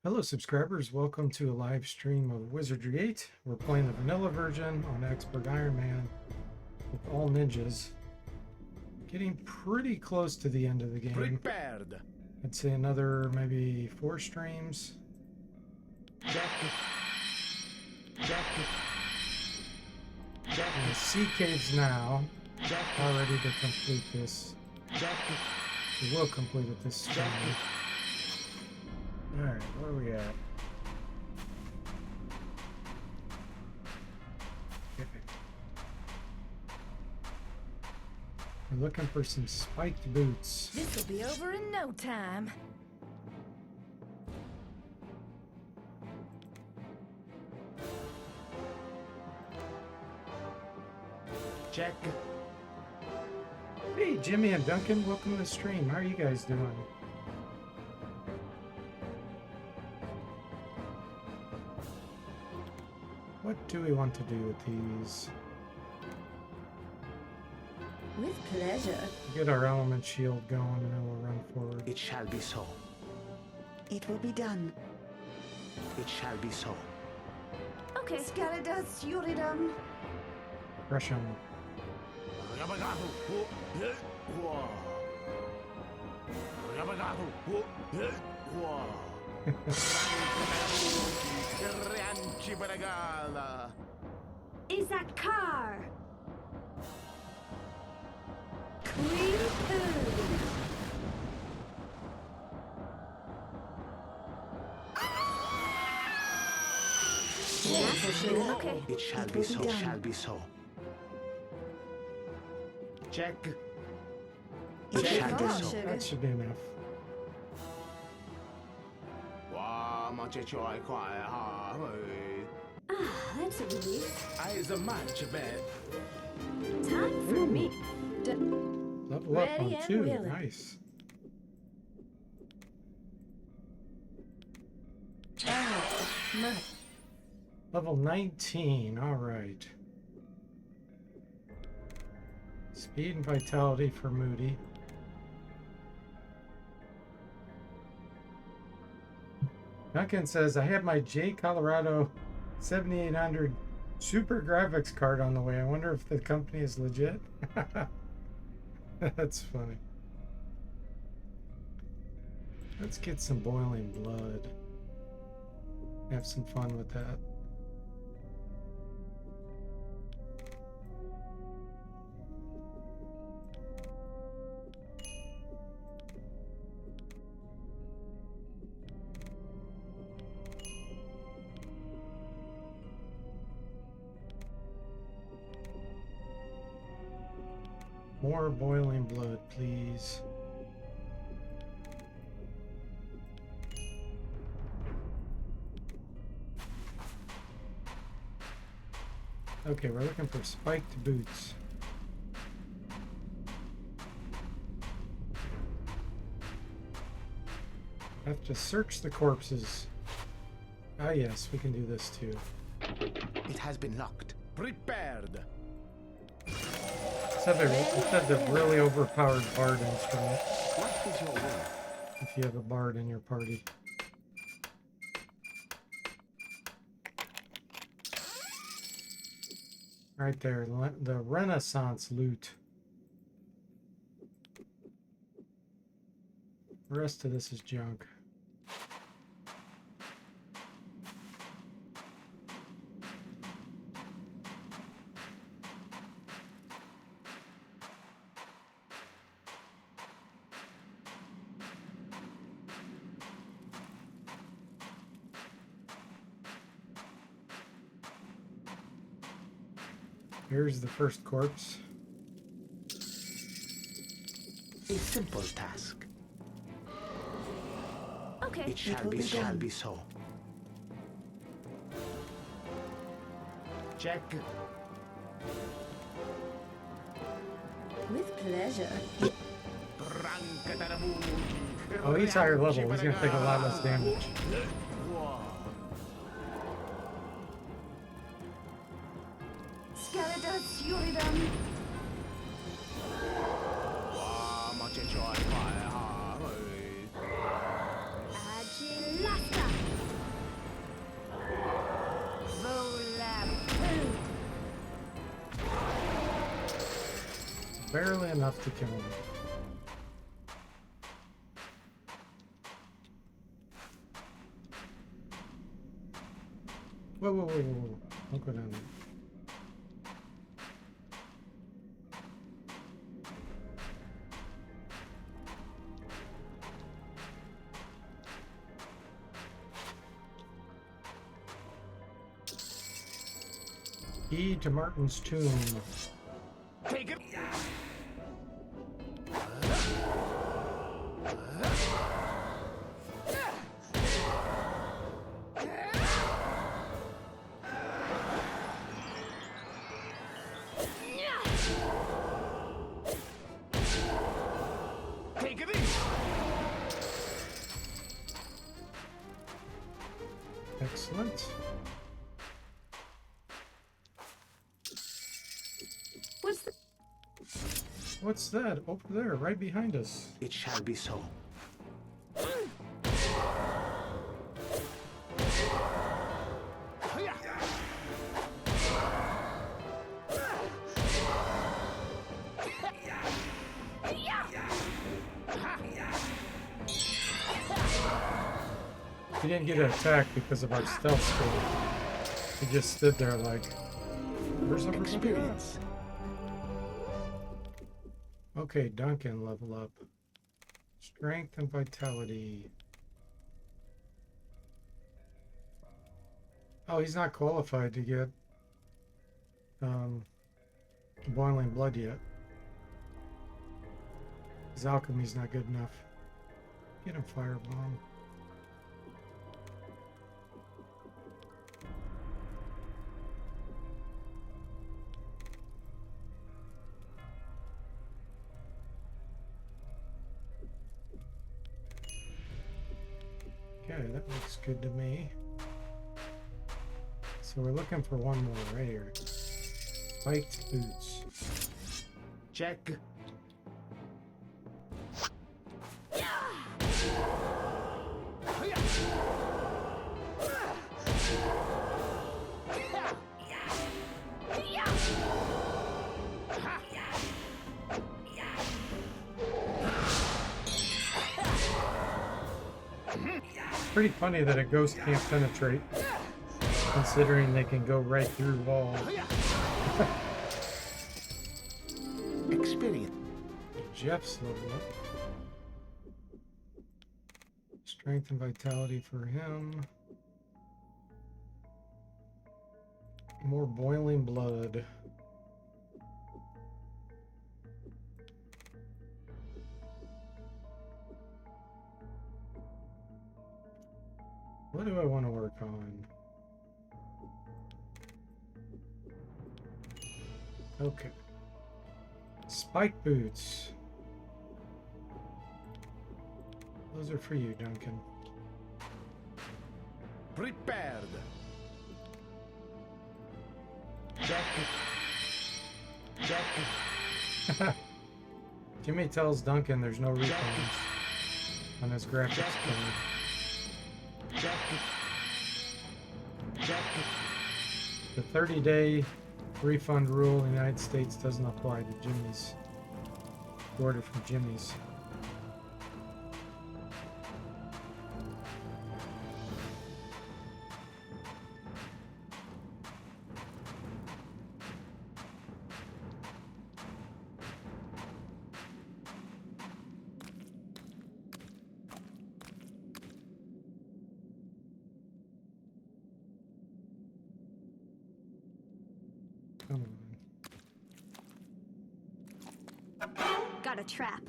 Hello subscribers, welcome to a live stream of Wizardry 8. We're playing the vanilla version on Expert Iron Man with all ninjas. Getting pretty close to the end of the game. Prepared. I'd say another maybe 4 streams. In the sea caves now. All ready to complete this. We will complete it this stream. Alright, where are we at? Okay. We're looking for some spiked boots. This will be over in no time. Check. Hey, Jimmy and Duncan, welcome to the stream. How are you guys doing? What do we want to do with these? With pleasure. Get our element shield going and then we'll run forward. It shall be so. It will be done. It shall be so. Okay. Scaladas Yuridum. Rush on. Is that car? Queen Okay. It shall It be will be so, done. shall be so. Check. It It shall be done. so. That should be enough. That's a relief. Eyes a match, man. Time for me. Level up Ready on and 2. willing. Nice. My Level 19. Alright. Speed and vitality for Moody. Duncan says, I have my J Colorado 7800 Super Graphics card on the way. I wonder if the company is legit. That's funny. Let's get some boiling blood. Have some fun with that. More boiling blood, please. Okay, we're looking for spiked boots. Have to search the corpses. Ah yes, we can do this too. It has been locked. Prepared. Instead of really overpowered bard instrument, What is your will? if you have a bard in your party. Right there, the Renaissance loot. The rest of this is junk. Here's the first corpse. A simple task. okay. It shall will be, be shall done. be so. Check. With pleasure. Oh, he's higher level. He's gonna take a lot less damage. Scaladas Yuridum. Agilasta. barely enough to kill him. Whoa, whoa, whoa, whoa, whoa. Don't go down there. Key to Martin's tomb. Take it. Take it easy. Excellent. What's that? Over there, right behind us. It shall be so. He didn't get attacked because of our stealth skill. He just stood there like, where's everybody at? Experience. Okay, Duncan, level up. Strength and vitality. Oh, he's not qualified to get boiling blood yet. His alchemy's not good enough. Get him firebomb. Okay, that looks good to me. So we're looking for one more right here. Spiked boots. Check. Pretty funny that a ghost can't penetrate, considering they can go right through walls. Experience. Jeff's level up. Strength and vitality for him. More boiling blood. What do I want to work on? Okay. Spike boots. Those are for you, Duncan. Prepared. Check. Check. Jimmy tells Duncan there's no refunds on his graphics card. Check. Check. The 30-day refund rule in the United States doesn't apply to Jimmy's. Order from Jimmy's. Come on. Got a trap.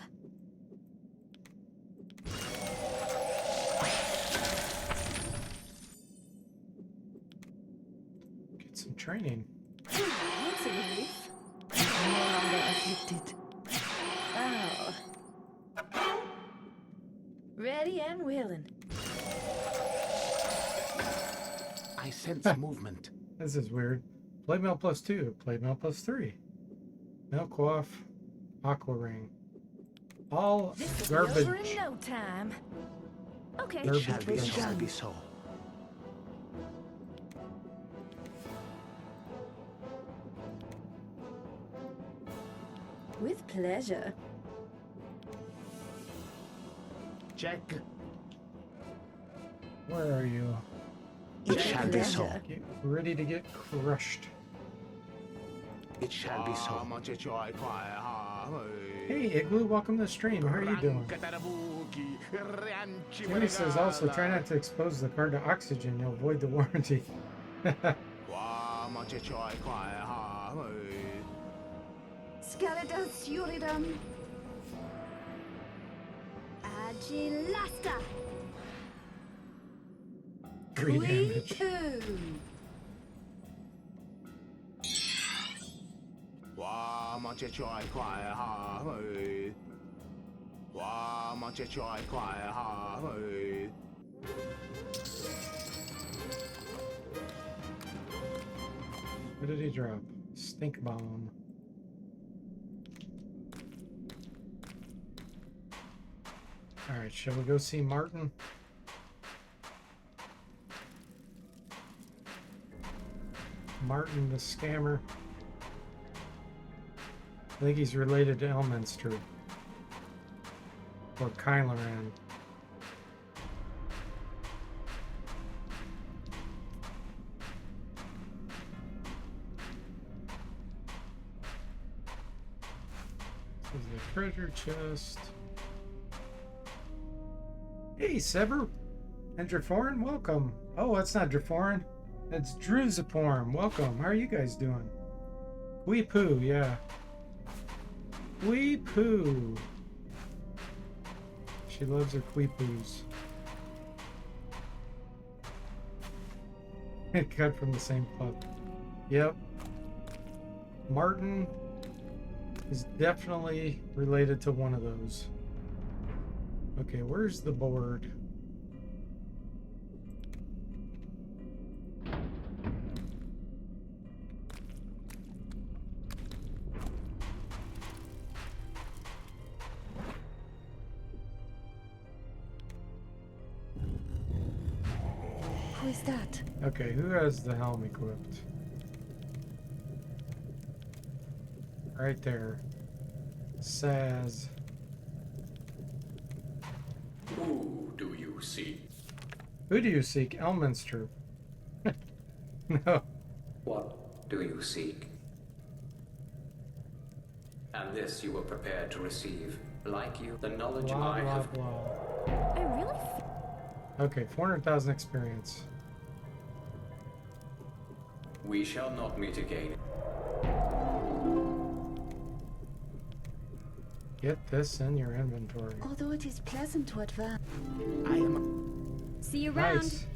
Get some training. That's a relief. No longer afflicted. Oh. Ready and willing. I sense movement. This is weird. Plate mail +2, plate mail +3. Milk off, aqua ring. All This will be garbage. over in no time. Okay. It shall be, Garbage. shall be so. With pleasure. Check. Where are you? It shall be so. Pleasure. Get ready to get crushed. It shall be so. Hey, Igloo, welcome to the stream. How are you doing? Jimmy says also try not to expose the card to oxygen. You'll avoid the warranty. Skeleton Suridum. Agilasta. 3 damage. Quipu. What did he drop? Stink bomb. Alright, shall we go see Martin? Martin the scammer. I think he's related to Elminster. Or Kyloran. This is the treasure chest. Hey, Sever! And Draforan, welcome! Oh, that's not Draforan. That's Druzaporm. Welcome. How are you guys doing? Weepoo, yeah. Weepoo. She loves her Queepoos. Cut from the same pup. Yep. Martin is definitely related to one of those. Okay, where's the board? Who is that? Okay, who has the helm equipped? Right there. Saz. Who do you seek? Who do you seek? Elminster. No. What do you seek? And this you were prepared to receive. Like you, the knowledge Blah, I blah, have. blah. I really Okay, 400,000 experience. We shall not meet again. Get this in your inventory. Although it is pleasant to advance. I am. see you around. Nice.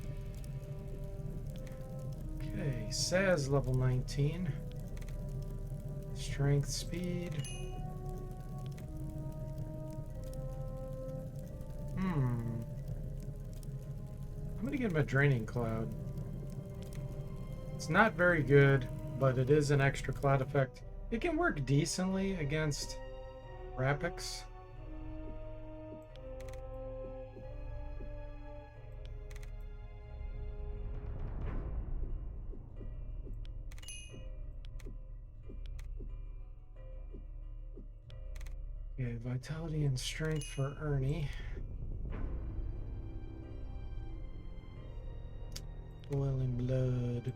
Okay, Saz level 19. Strength, speed. I'm gonna give him a Draining Cloud. It's not very good, but it is an extra cloud effect. It can work decently against Rapix. Okay, vitality and strength for Ernie. Boiling blood.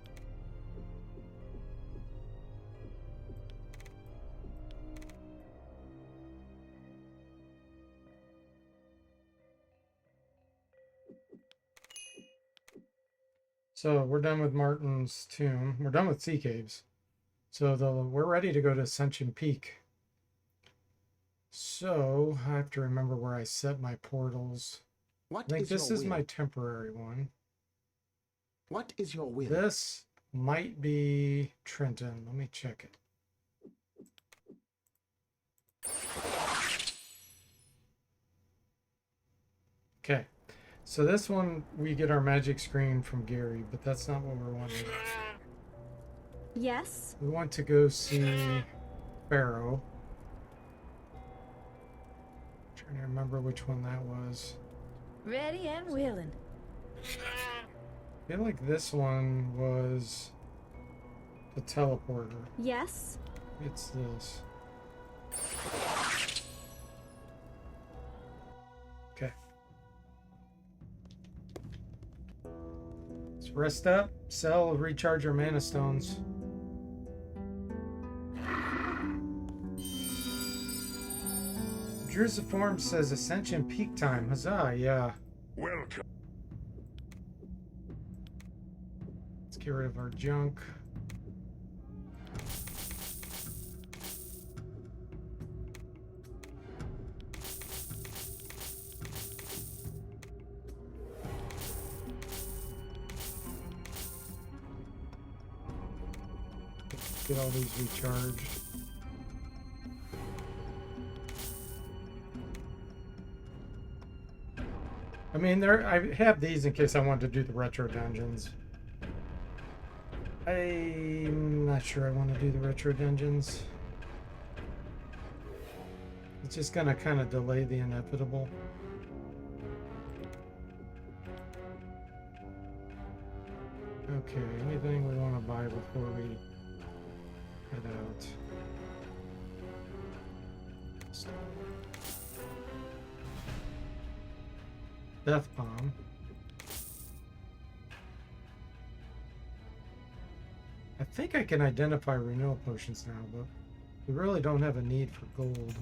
So we're done with Martin's tomb. We're done with Sea Caves. So we're ready to go to Ascension Peak. So I have to remember where I set my portals. What I think is this your is will? my temporary one. What is your will? This might be Trenton. Let me check it. Okay. So this one, we get our magic screen from Gary, but that's not what we're wanting. Yes. We want to go see Pharaoh. Trying to remember which one that was. Ready and willing. I feel like this one was the teleporter. Yes. It's this. Okay. Let's rest up, sell, recharge our mana stones. Druids of Form says Ascension peak time. Huzzah, yeah. Welcome. Let's get rid of our junk. Get all these recharged. I mean, I have these in case I want to do the retro dungeons. I'm not sure I want to do the retro dungeons. It's just gonna kind of delay the inevitable. Okay, anything we want to buy before we head out? Death Bomb. I think I can identify renewal potions now, but we really don't have a need for gold.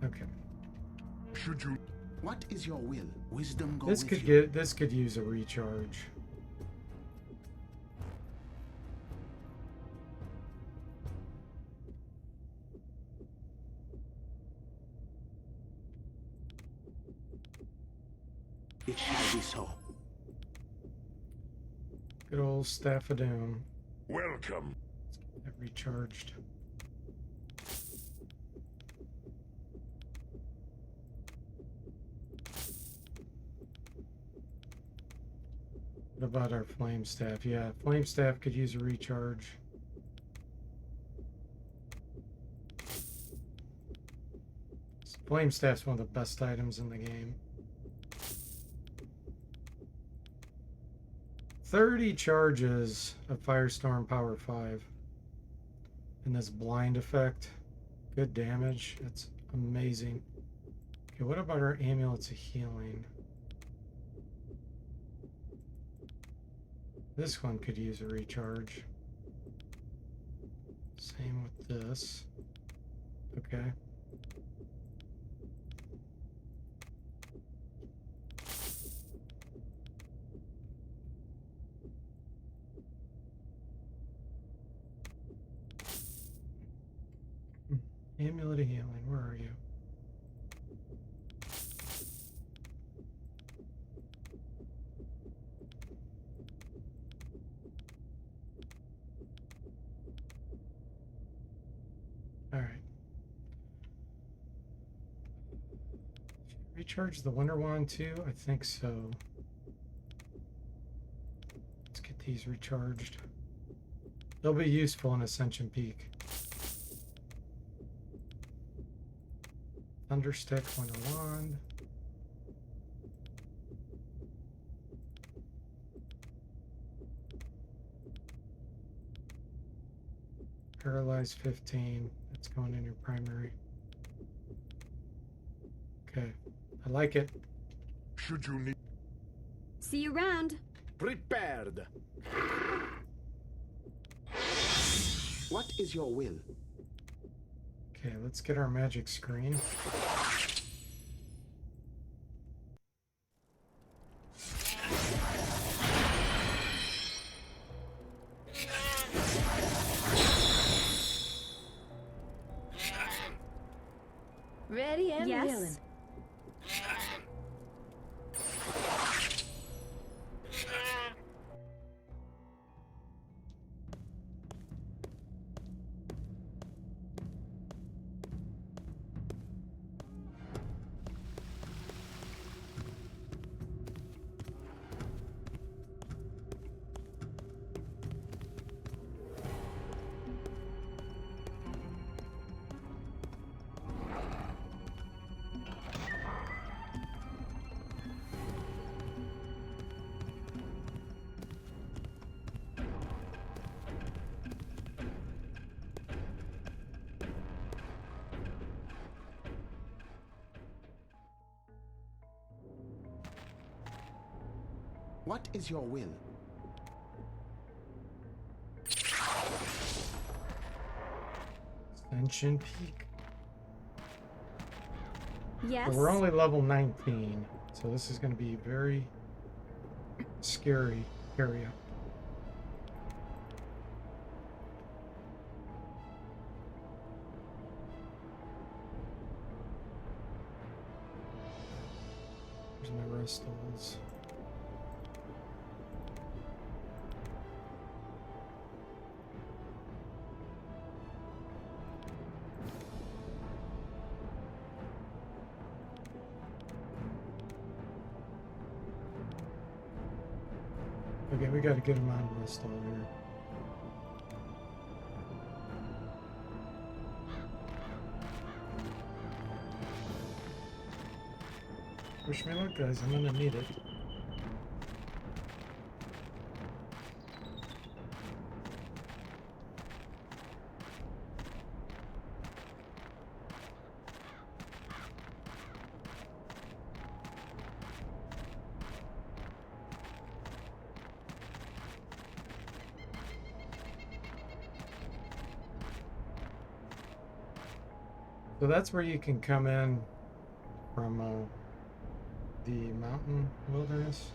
Okay. Should you? What is your will? Wisdom go This with could you. this could use a recharge. It shall be so. Good old Staff of Doom. Welcome. Get recharged. What about our Flame Staff? Yeah, Flame Staff could use a recharge. Flame Staff's one of the best items in the game. 30 charges of Firestorm Power 5. And this blind effect. Good damage. That's amazing. Okay, what about our Amulets of Healing? This one could use a recharge. Same with this. Okay. Amulet of Healing, where are you? All right. Recharge the Wonder Wand too? I think so. Let's get these recharged. They'll be useful in Ascension Peak. Thunderstick, Wonder Wand. Paralyze 15. That's going in your primary. Okay. I like it. Should you need? See you around. Prepared. What is your will? Okay, let's get our magic screen. Ready and Yes. willing. What is your will? Ascension Peak. Yes. So we're only level 19, so this is going to be very scary area. There's my rest stalls. Okay, we gotta get him out of this stall here. Wish me luck, guys. I'm gonna need it. So that's where you can come in from the mountain wilderness.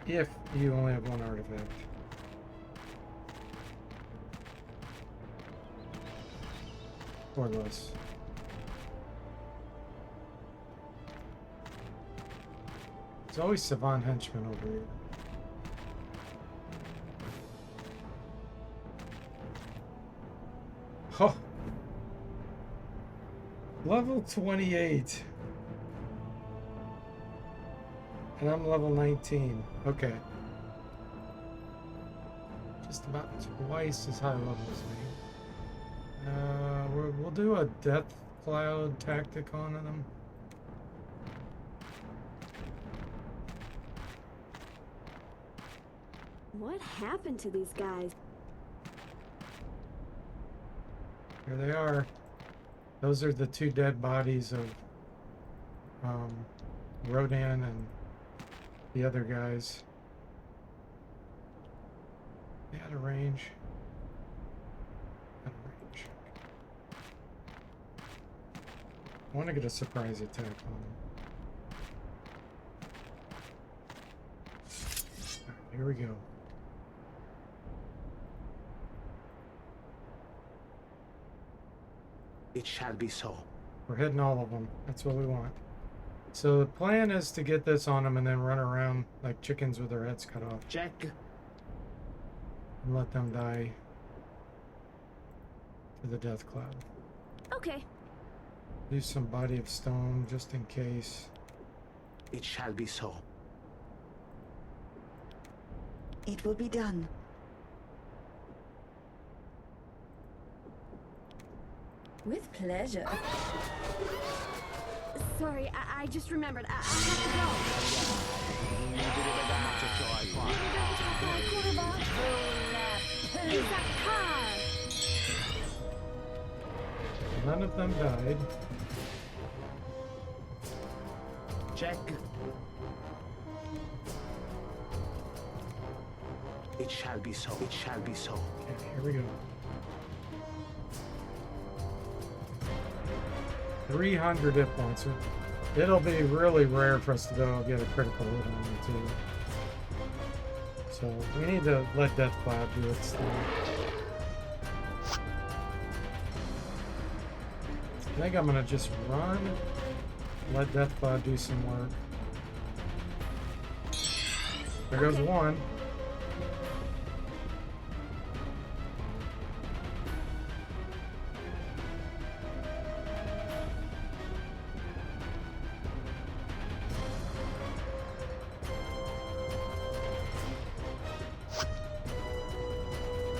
If you only have one artifact. Or less. There's always Savant Henchmen over here. Oh! Level 28. And I'm level 19. Okay. Just about twice as high level as me. We'll do a Death Cloud tactic on them. What happened to these guys? Here they are. Those are the two dead bodies of Rodan and the other guys. They had a range. Had a range. I want to get a surprise attack on them. Alright, here we go. It shall be so. We're hitting all of them. That's what we want. So the plan is to get this on them and then run around like chickens with their heads cut off. Check. And let them die to the death cloud. Okay. Do some body of stone just in case. It shall be so. It will be done. With pleasure. Sorry, I just remembered. I have to go. Use that car. None of them died. Check. It shall be so. It shall be so. Okay, here we go. 300 hit points. It'll be really rare for us to go get a critical hit on them too. So we need to let Death Cloud do its thing. I think I'm gonna just run, let Death Cloud do some work. There goes one.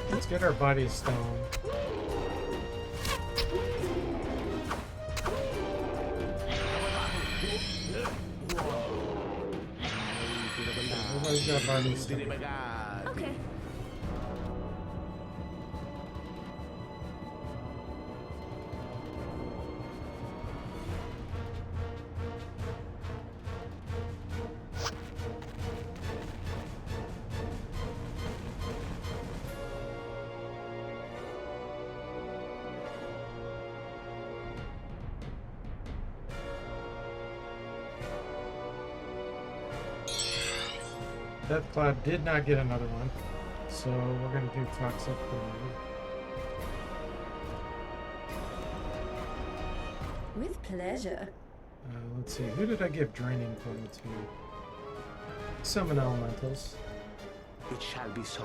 Let's get our body stone. Everybody's got body stone. Okay. Death Cloud did not get another one. So we're going to do Toxic Grenade. With pleasure. Let's see, who did I give Draining Flame to? Summon Elementals. It shall be so.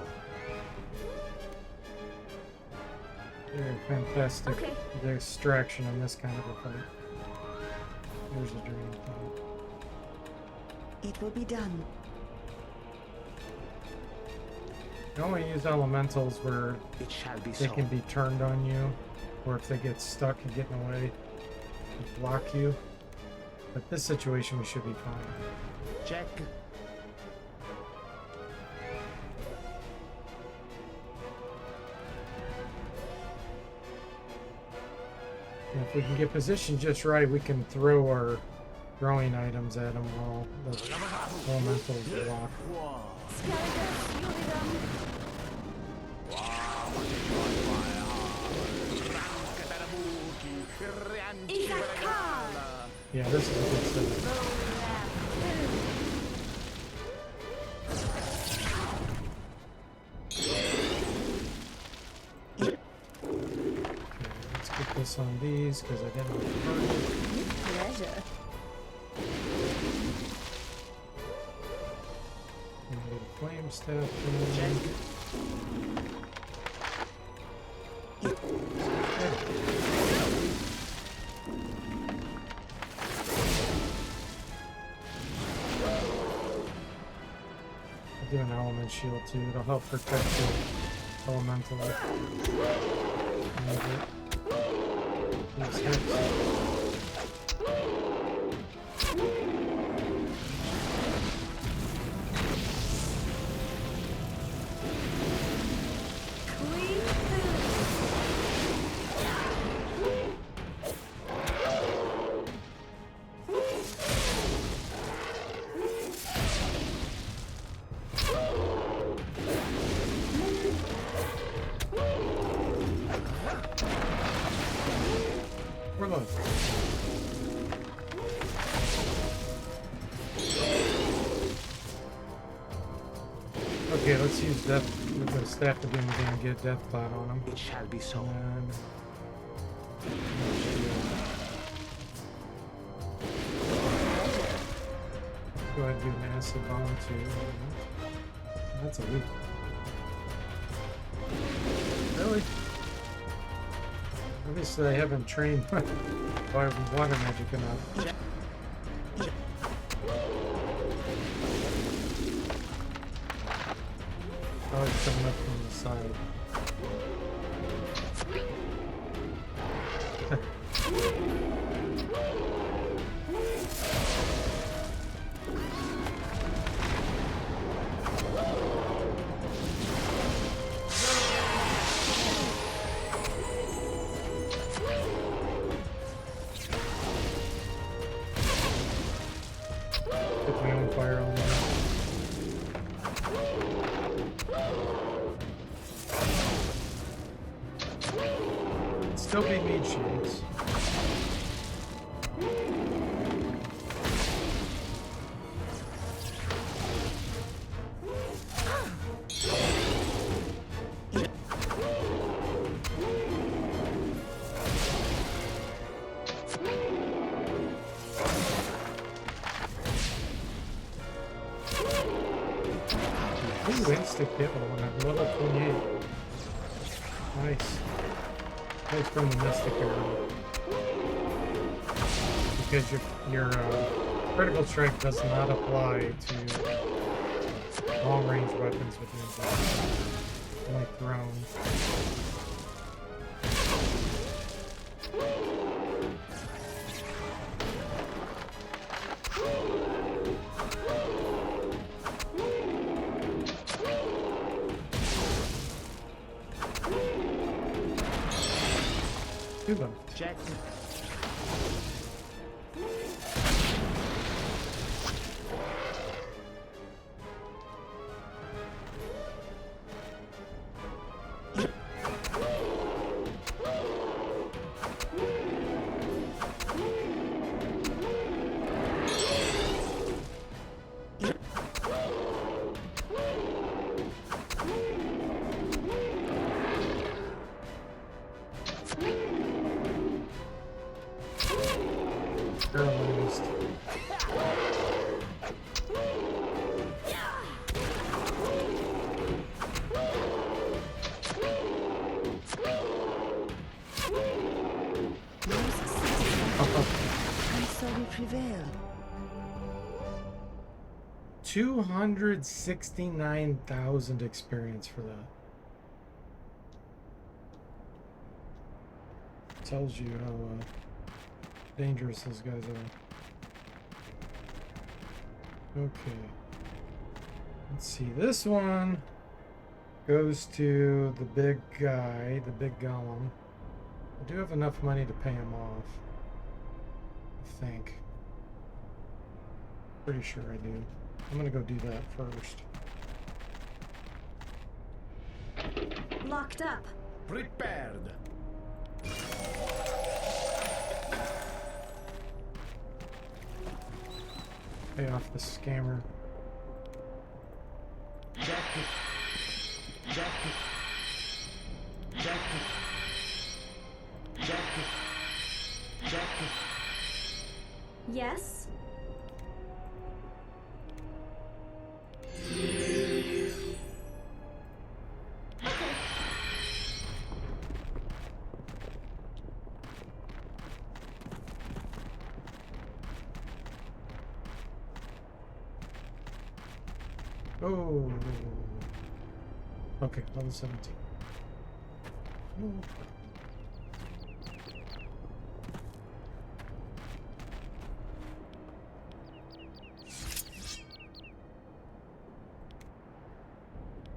They're fantastic Okay. distraction in this kind of a fight. There's a Draining Flame. It will be done. I only use Elementals where It shall be they so. can be turned on you, or if they get stuck and get in the way, they block you. But this situation, we should be fine. Check. And if we can get positioned just right, we can throw our throwing items at them while the Elementals block. Skeleton, you with them. Isakar! Yeah, this is a good setup. Let's get this on these because I didn't want to burn it. With pleasure. And get a flame staff. I'll do an element shield too. It'll help protect the elemental. These hits. Clean We're low. Okay, let's use death with the staff again. We're gonna get Death Cloud on him. It shall be so. And go ahead and do an acid bomb too. That's a weak one. Really? Obviously I haven't trained my water magic enough. Oh, it's coming up from the side. Put my own fire on there. Still be meat shields. Ooh, insta hit one at level 28. Nice. That's from the Mystic Arrow. Because your critical strike does not apply to long range weapons with ninjas. Only thrown. Two left. Check. paralyzed. And so we prevail. 269,000 experience for that. Tells you how dangerous those guys are. Okay. Let's see. This one goes to the big guy, the big golem. I do have enough money to pay him off. I think. Pretty sure I do. I'm gonna go do that first. Locked up. Prepared. Pay off the scammer. Jacket. Jacket. Jacket. Jacket. Jacket. Yes. Okay. Oh. Okay, level 17. No problem.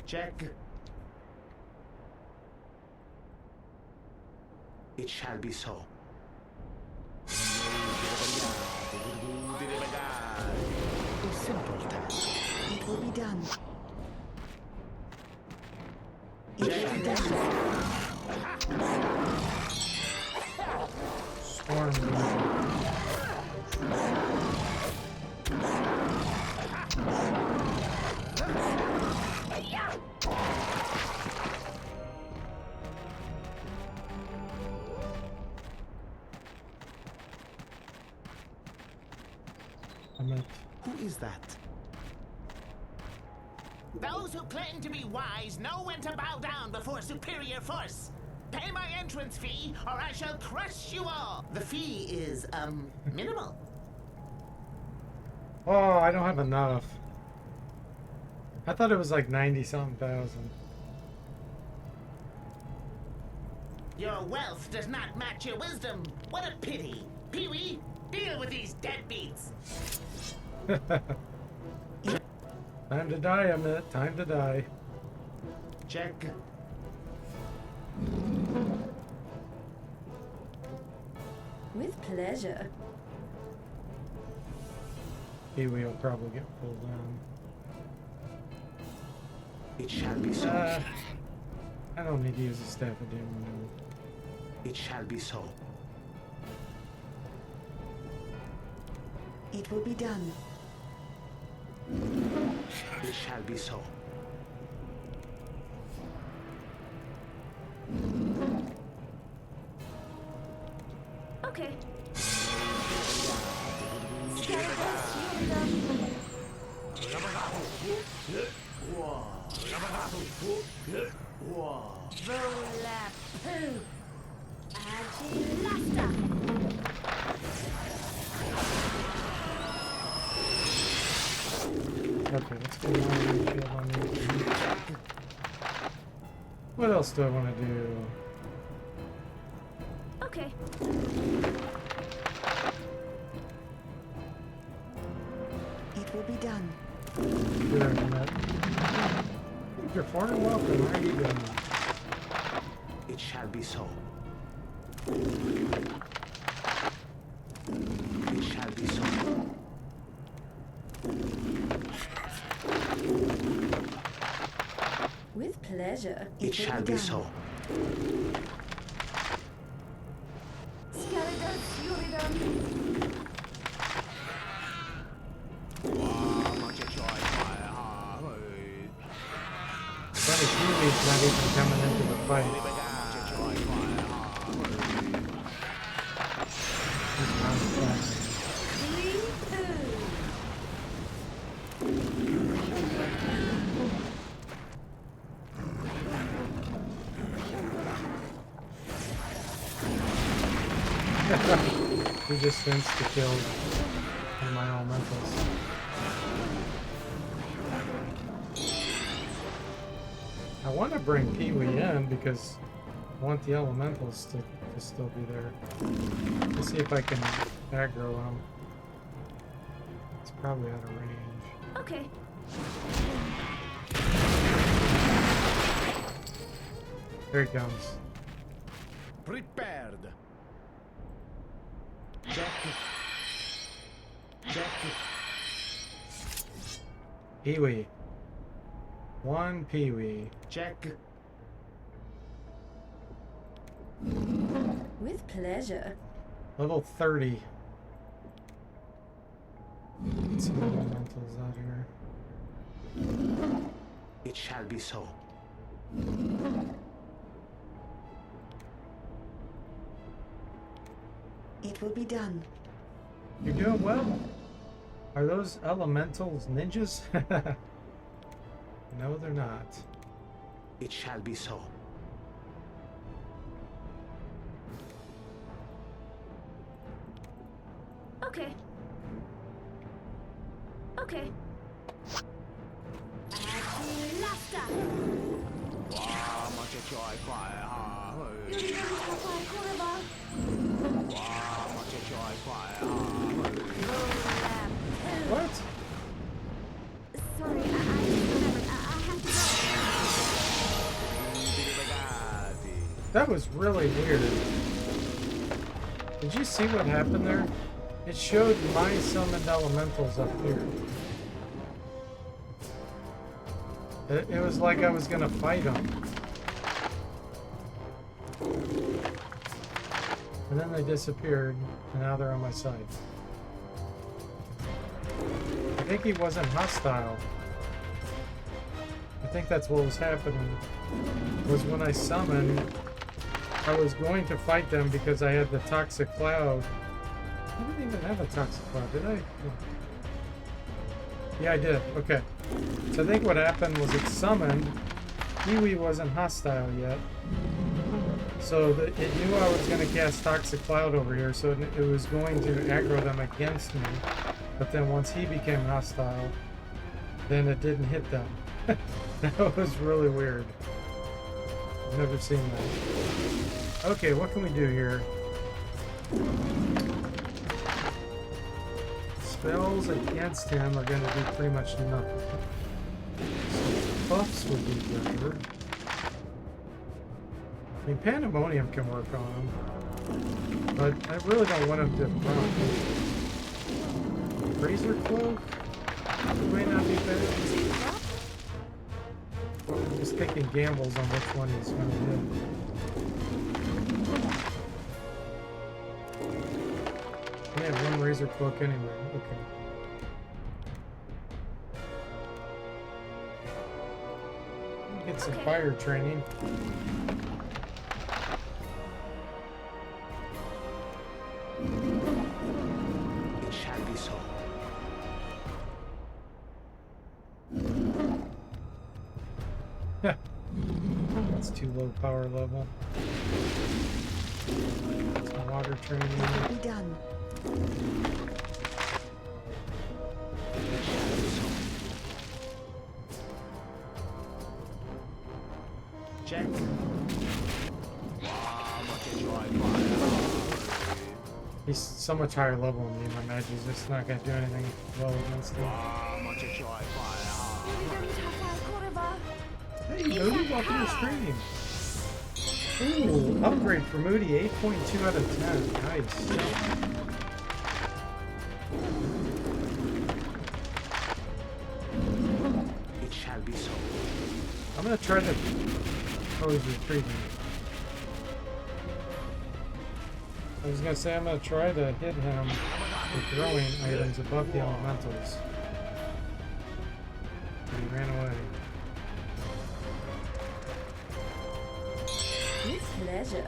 Check. It shall be so. A simple task. It will be done. Storm. I'm at Who is that? Those who claim to be wise know when to bow down before superior force. Pay my entrance fee, or I shall crush you all. The fee is, minimal. Oh, I don't have enough. I thought it was like 90-something thousand. Your wealth does not match your wisdom. What a pity. Pee-wee, deal with these deadbeats. Time to die, Amit. Time to die. Check. With pleasure. Kiwi will probably get pulled down. It shall be so. I don't need to use the staff of doom. It shall be so. It will be done. It shall be so. Okay. Skeleton shield. Volapoo. Agilasta. Okay, let's go on shield on me. What else do I want to do? Okay. It will be done. Good Annette. You're far and welcome. Where are you going? It shall be so. It shall be so. With pleasure. It shall be so. Skeleton shield. Funny, Kiwi's not even coming into the fight. He's not fighting. resistance to kill on my elementals. I want to bring Pee-wee in because I want the elementals to still be there. Let's see if I can aggro him. It's probably out of range. Okay. There he comes. Prepared. Check. Check. Pee-wee. One Pee-wee. Check. With pleasure. Level 30. Get some elementals out here. It shall be so. It will be done. You're doing well. Are those elementals ninjas? No, they're not. It shall be so. Okay. Okay. Laughter. What? Sorry, I remembered. I have to go. That was really weird. Did you see what happened there? It showed my summoned elementals up here. It was like I was gonna fight them. And then they disappeared, and now they're on my side. I think he wasn't hostile. I think that's what was happening. Was when I summoned, I was going to fight them because I had the toxic cloud. I didn't even have a toxic cloud, did I? Yeah, I did. Okay. So I think what happened was it summoned. Pee-wee wasn't hostile yet. So it knew I was going to cast Toxic Cloud over here, so it was going to aggro them against me. But then once he became hostile, then it didn't hit them. That was really weird. I've never seen that. Okay, what can we do here? Spells against him are going to do pretty much nothing. So buffs would be better. I mean, Pandemonium can work on him, but I really don't want him to run. Razor Cloak? It may not be bad. I'm just taking gambles on which one he's going to hit. I have one Razor Cloak anyway. Okay. Get some fire training. It shall be so. That's too low power level. Some water training. It will be done. Check. He's so much higher level than me. My magic's just not gonna do anything well against him. Hey, Moody, welcome to stream. Ooh, upgrade for Moody, 8.2 out of 10. Nice. It shall be so. I'm gonna try to. Oh, he's retreating. I was gonna say I'm gonna try to hit him with throwing items above the elementals. But he ran away. With pleasure.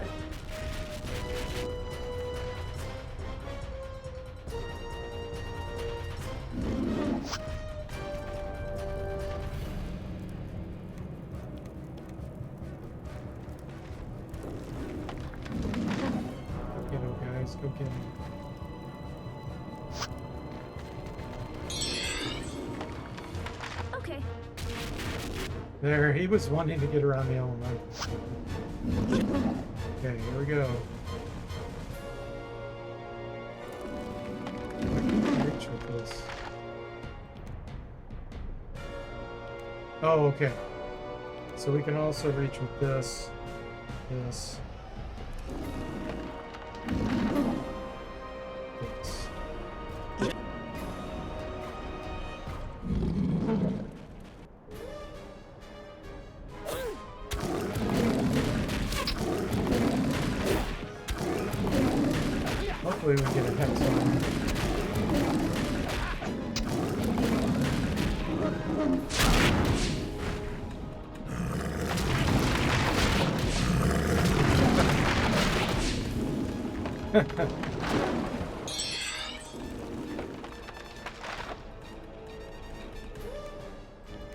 Get him, guys. Go get him. There, he was wanting to get around the element. Okay, here we go. Reach with this. Oh, okay. So we can also reach with this. This. This. Hopefully we get a hex on.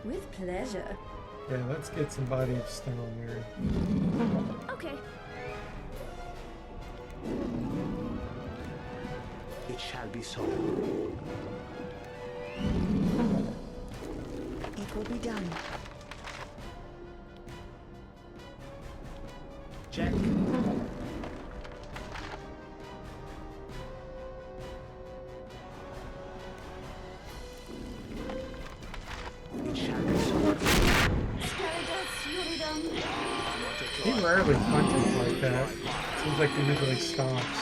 With pleasure. Okay, let's get some body of stone here. Okay. It shall be so. It will be done. Check. It shall be so. He rarely punches like that. Seems like he usually stomps.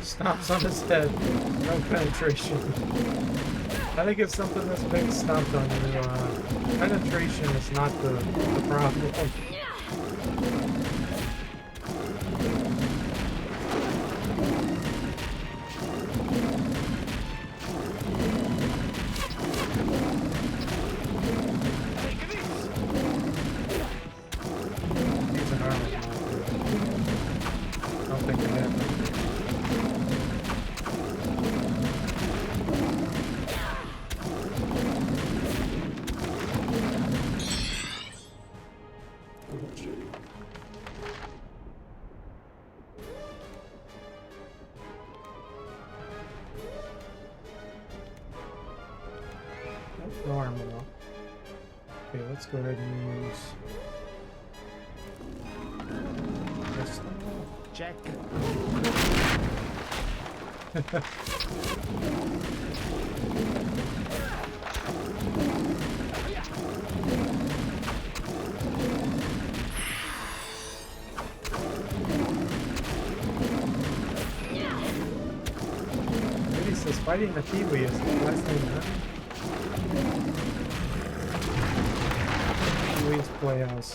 Stomps on his head. No penetration. I think if something this big stomped on you, penetration is not the problem. He's an armor mod. I don't think they have them. No armor though. Okay, let's go ahead and use this. Check. He says fighting the Kiwi is the last thing, huh? Kiwi's Playhouse.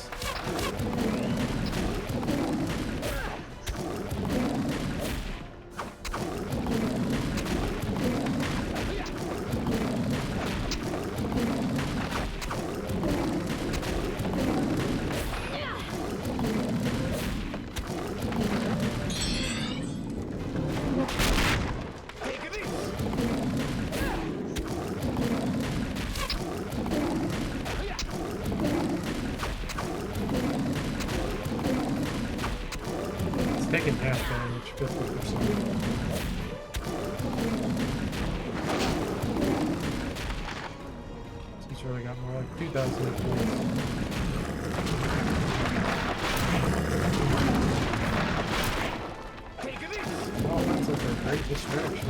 Taking half damage, 50%. He's really got more like 2,000 hit points. Oh, that's like a great distraction.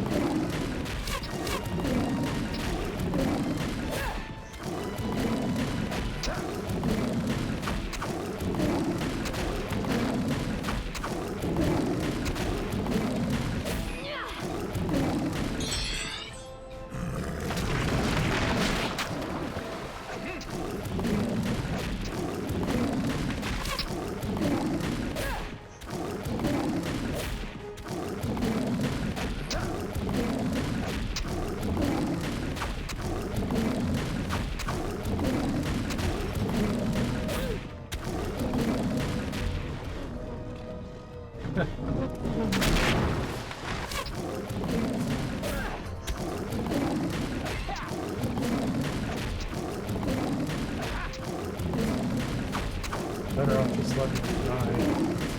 Better off just letting him die.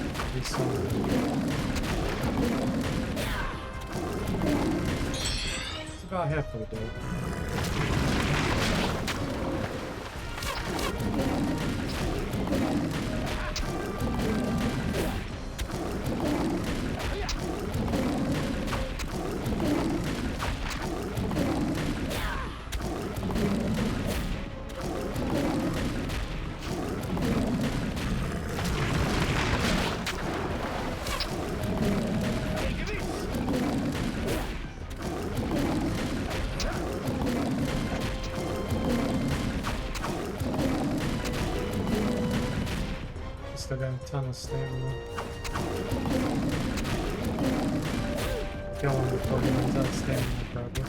something. It's about halfway there. Still got a ton of stamina. Kill him before he runs out of stamina, probably.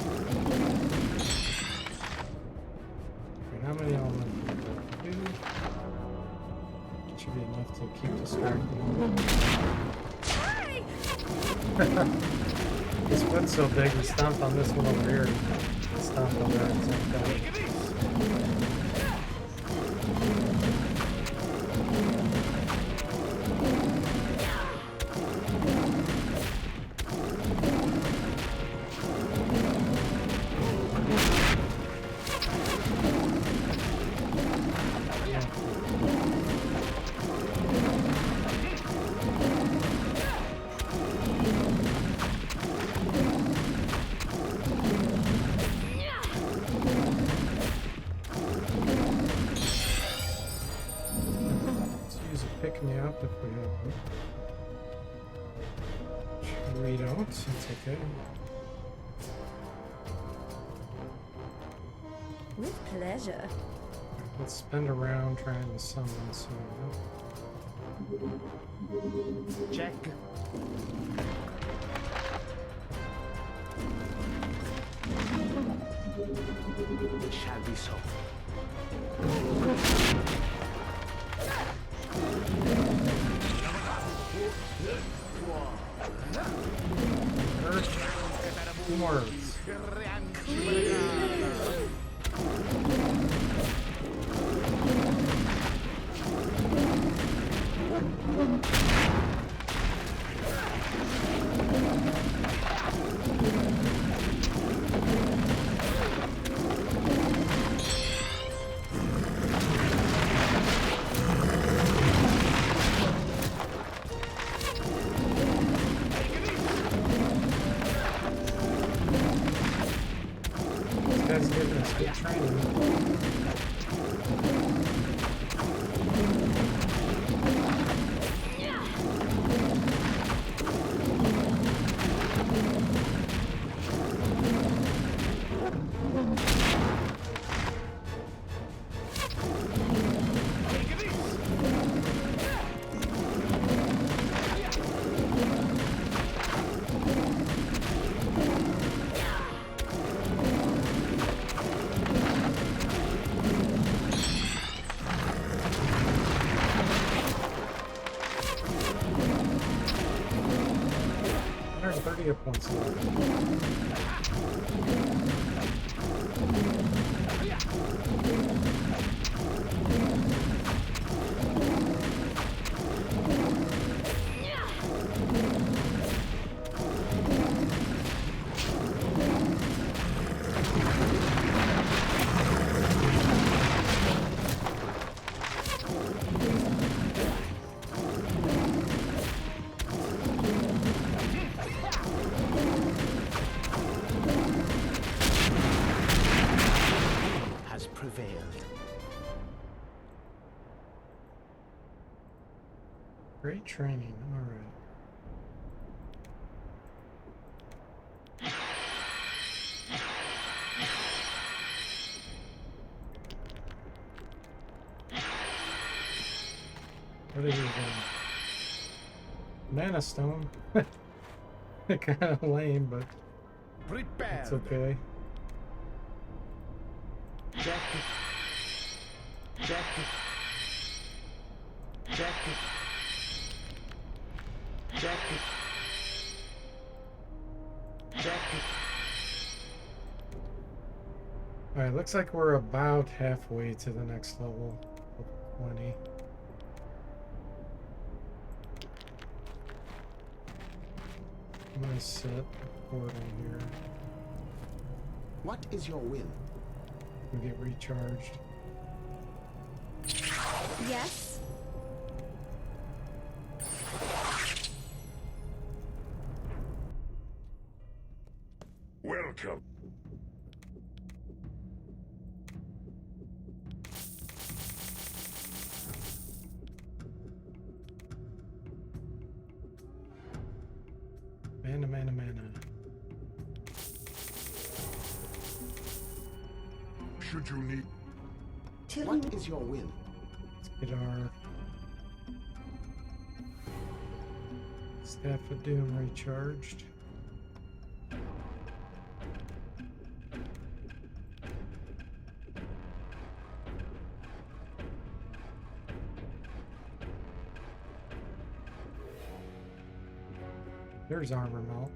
Okay, how many elements do we have to do? Should be enough to keep distracting him. His foot's so big, we stomped on this one over here. Stomped on that at the same time. Pick me up if we have one. We don't, it's okay. With pleasure. Let's spin around trying to summon some. Check. It shall be so. Earth. Two more Earths. This guy's giving us good training. There's 30 hit points left. Has prevailed. Great training, alright. What is it again? Mana Stone. Kind of lame, but Prepare. it's okay. Check. Check. Check. Check. Check. Alright, looks like we're about halfway to the next level of 20. I'm gonna set a portal here. What is your will? We get recharged. Yes. Welcome. Mana. Should you need... What is your will? Let's get our Staff of Doom recharged. There's armor melt.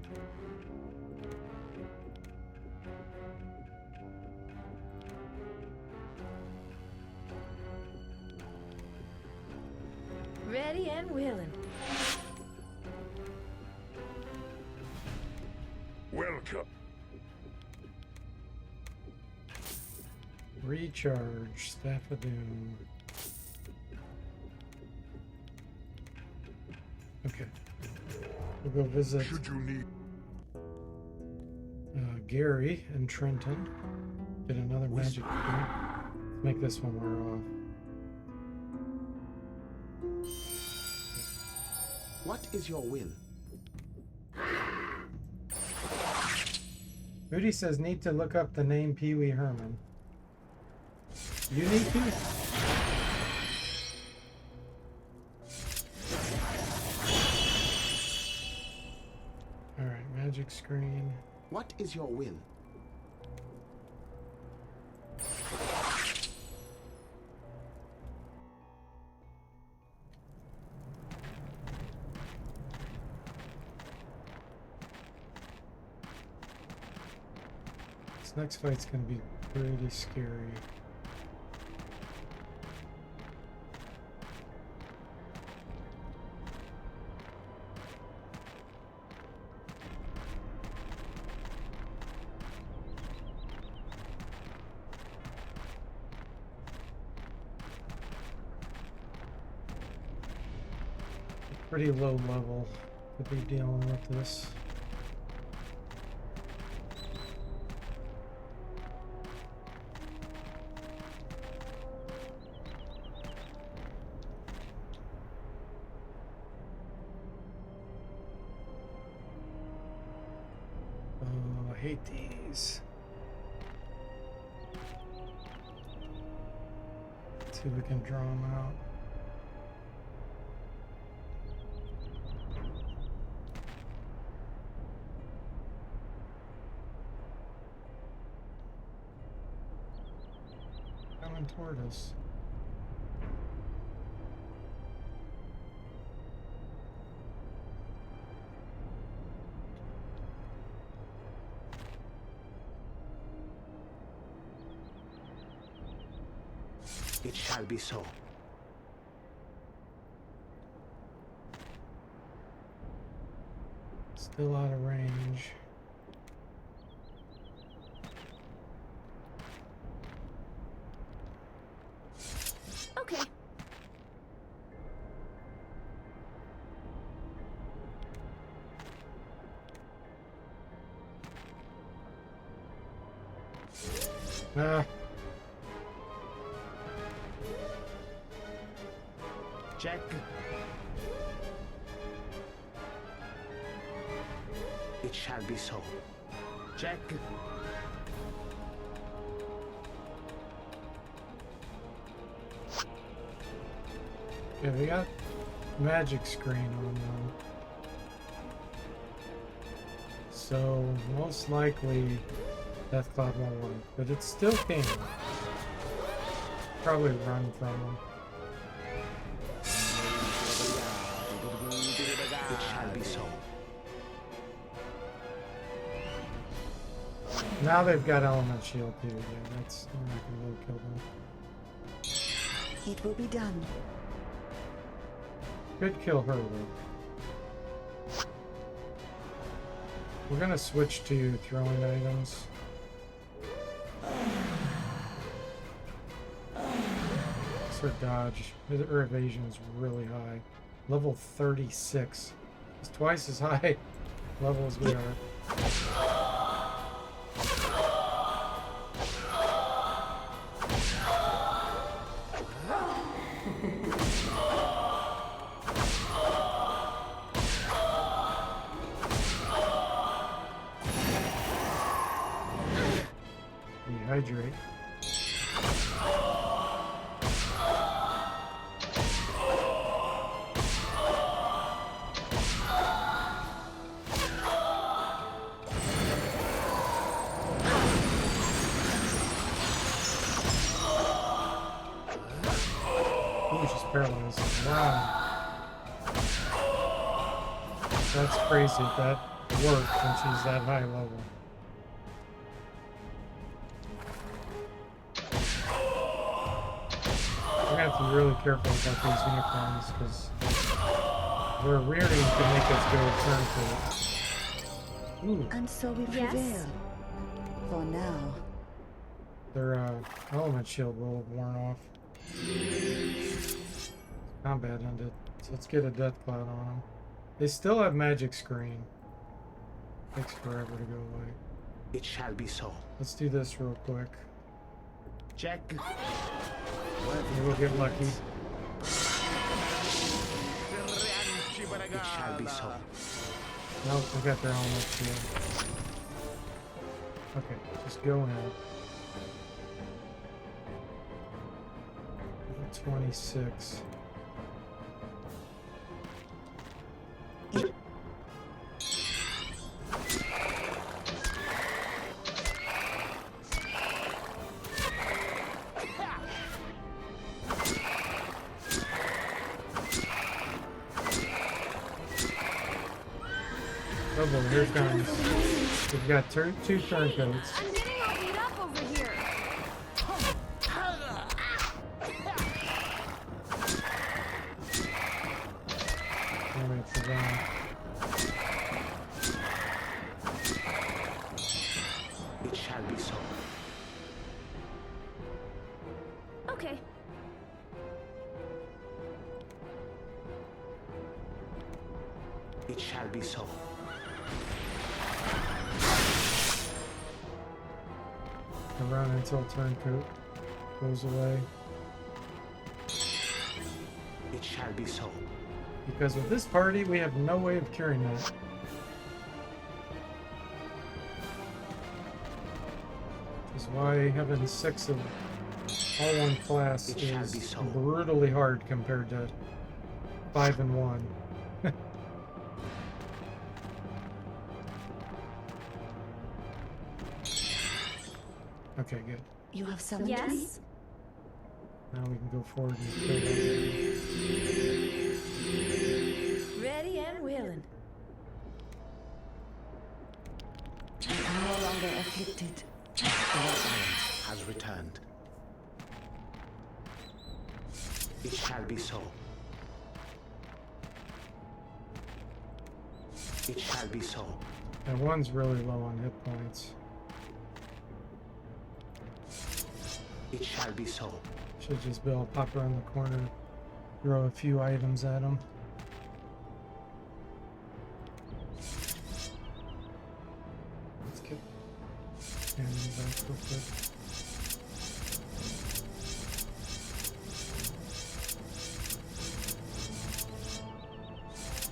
Ready and willing. Welcome. Recharge. Staff of Doom. Okay. We'll go visit Should you need... Gary and Trenton. Get another magic point. Let's make this one wear off. What is your will? Moody says need to look up the name Pee Wee Herman. You need to? Alright, magic screen. What is your will? This next fight's gonna be pretty scary. Pretty low level to be dealing with this. Oh, I hate these. Let's see if we can draw them out. Coming toward us. It shall be so. Still out of range. Okay. Ah, Check. It shall be so. Check. yeah, we got magic screen on them. So most likely Death Cloud won't work, but it still can. Probably run from them. It shall be so. Now they've got element shield too. Yeah, that's we're not gonna really kill them. It will be done. Could kill her though. We're gonna switch to throwing items. Her dodge, her evasion is really high. Level 36. It's twice as high level as we are. Rehydrate. Paralyzed. Wow. That's crazy. That worked when she's that high level. We're gonna have to be really careful about these unicorns because their rearing can make us go turn to it. Ooh. And so we prevail. Yes. For now. Their element shield will have worn off. Combat ended. So let's get a death cloud on them. They still have magic screen. Takes forever to go away. It shall be so. Let's do this real quick. Check. Maybe we'll get lucky. It shall be so. Nope, they got their element shield. Okay, just go in. 26. Oh boy, here it comes. We've got two turncoats. I'm getting all beat up over here. Alright, for them. It shall be so. Okay. It shall be so. Around until turncoat goes away. It shall be so. Because with this party, we have no way of curing that. Which is why having 6 of all one class It shall is be so. brutally hard compared to 5 and 1. Okay, good. You have summoned me? Yes. Now we can go forward and kill them. Ready and willing. I am no longer afflicted. The balance has returned. It shall be so. It shall be so. And one's really low on hit points. It shall be so. Should just be able to pop around the corner, throw a few items at him. Let's get him back real quick.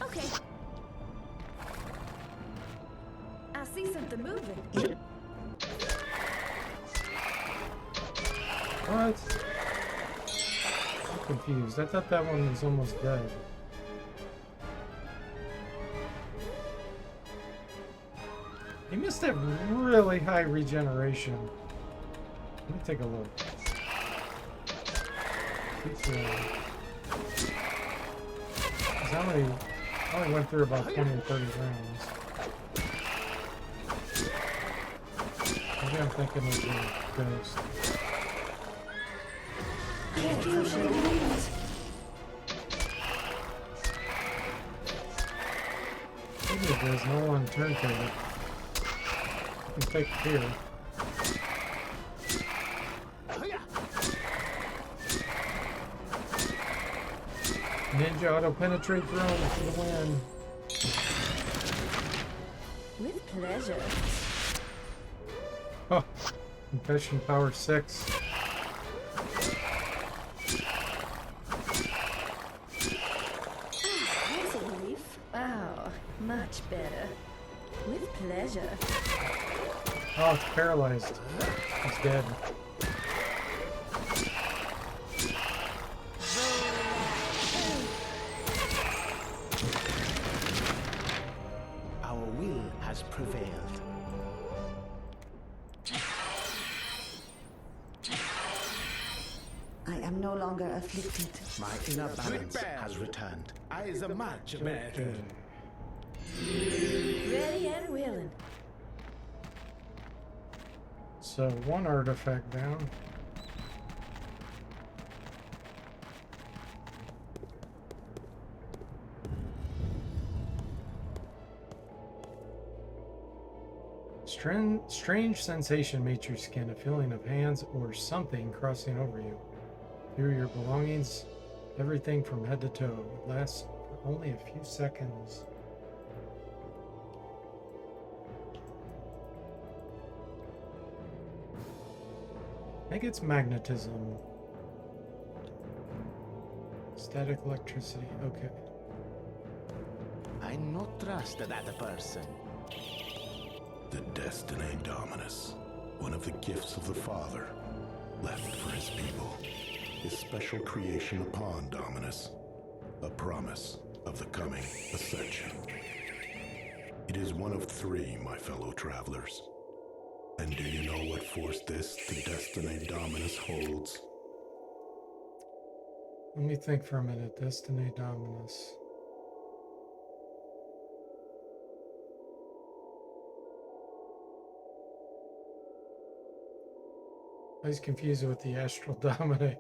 Okay. I see something moving. What? I'm confused. I thought that one was almost dead. He must have really high regeneration. Let me take a look. I only went through about 20 or 30 rounds. Maybe I'm thinking of the ghost. Maybe there's no one turncoat. can take it here. Ninja auto penetrate drone for the win. With pleasure. Oh, confession power 6. That's a relief. Oh, much better. With pleasure. Oh, it's paralyzed. It's dead. Our will has prevailed. I am no longer afflicted. My inner balance has returned. I is a much better. Ready and willing. So one artifact down. Strange sensation meets your skin, a feeling of hands or something crossing over you. Through your belongings, everything from head to toe. It lasts for only a few seconds. I think it's magnetism. Static electricity. Okay. I not trust that person. The Destiny Dominus, one of the gifts of the Father, left for his people. His special creation upon Dominus, a promise of the coming ascension. It is one of 3, my fellow travelers. And do you know what force this, the Destiny Dominus, holds? Let me think for a minute. Destiny Dominus. I was confused with the Astral Dominate.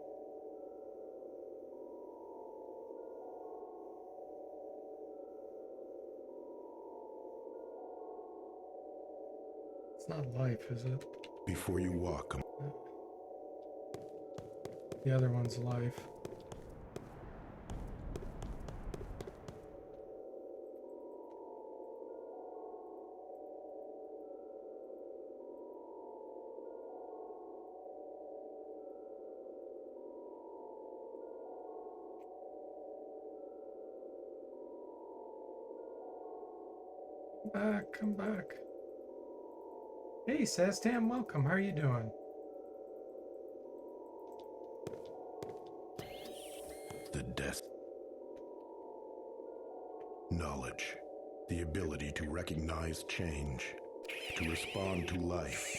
It's not life, is it? Before you walk, The other one's life. Come back. Hey, Sastam, welcome. How are you doing? the knowledge, the ability to recognize change, to respond to life,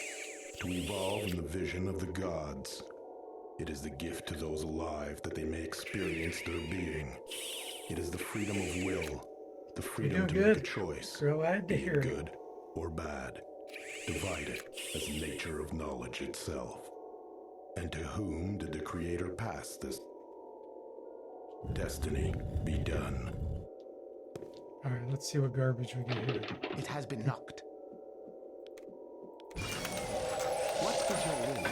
to evolve in the vision of the gods. It is the gift to those alive that they may experience their being. It is the freedom of will, the freedom to make a choice, Glad to be hear it it. good or bad, divided as nature of knowledge itself. And to whom did the Creator pass this? Destiny be done. All right, let's see what garbage we get here. It has been locked. What is your will?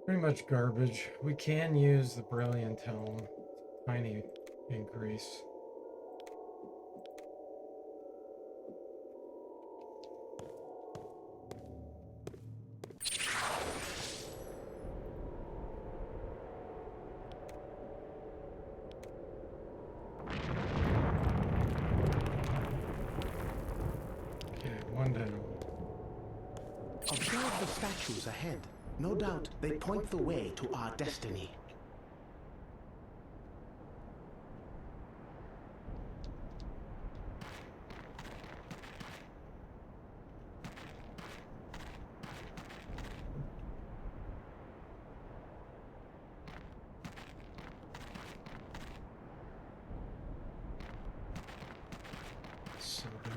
Pretty much garbage. We can use the Brilliant Helm. Tiny increase. Okay, one down. Observe the statues ahead. No doubt they point the way to our destiny. So there.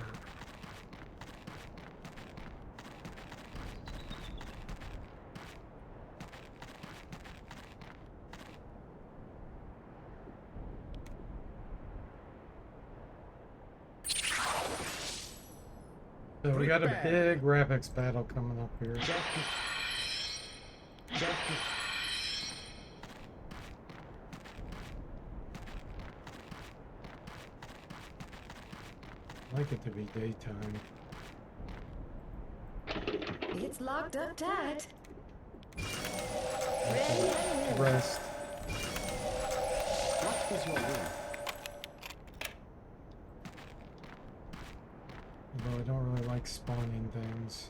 So we got a big Rapix battle coming up here. I'd like it to be daytime. It's locked up tight. Rest. What is your will? Although I don't really like spawning things.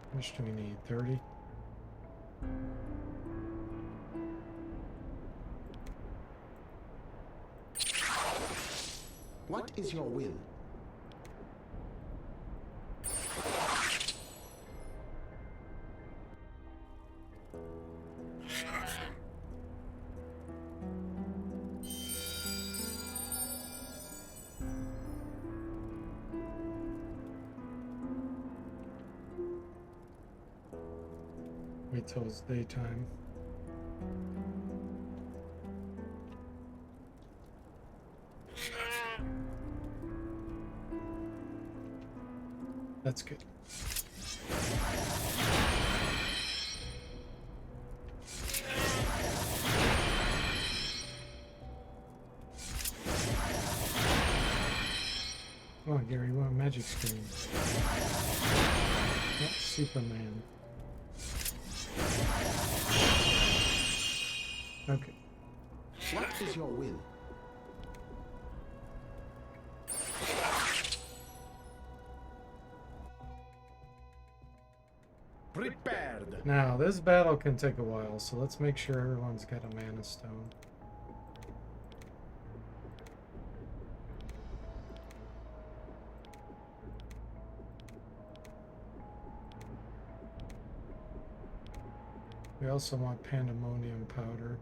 How much do we need? 30? What is your will? Wait till it's daytime. That's good. Come on, Gary, you want a magic screen? Not Superman. Okay. What is your will? Prepared. Now, this battle can take a while, so let's make sure everyone's got a mana stone. We also want pandemonium powder.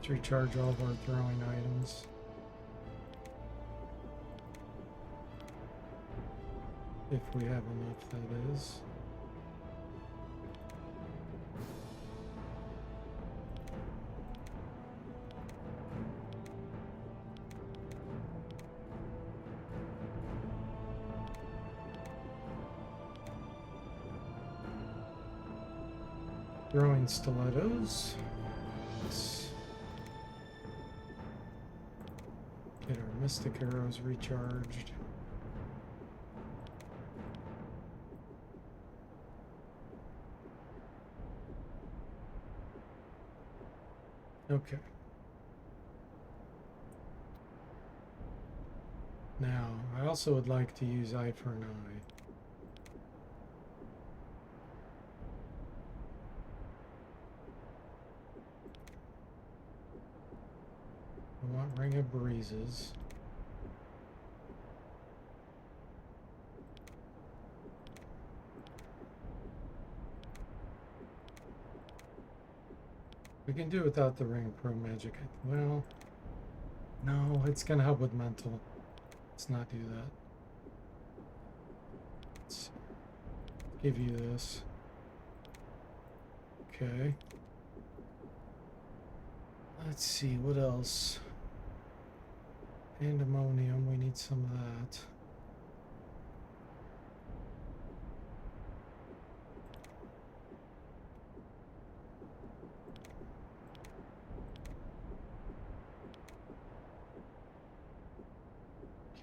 To recharge all of our throwing items. If we have enough, that is. Throwing stilettos. Let's get our mystic arrows recharged. Okay. Now, I also would like to use eye for an eye. I want Ring of Breezes. We can do without the Ring of Pro Magic. Well, no, it's gonna help with mental. Let's not do that. Let's give you this. Okay. Let's see, what else? Pandemonium, we need some of that.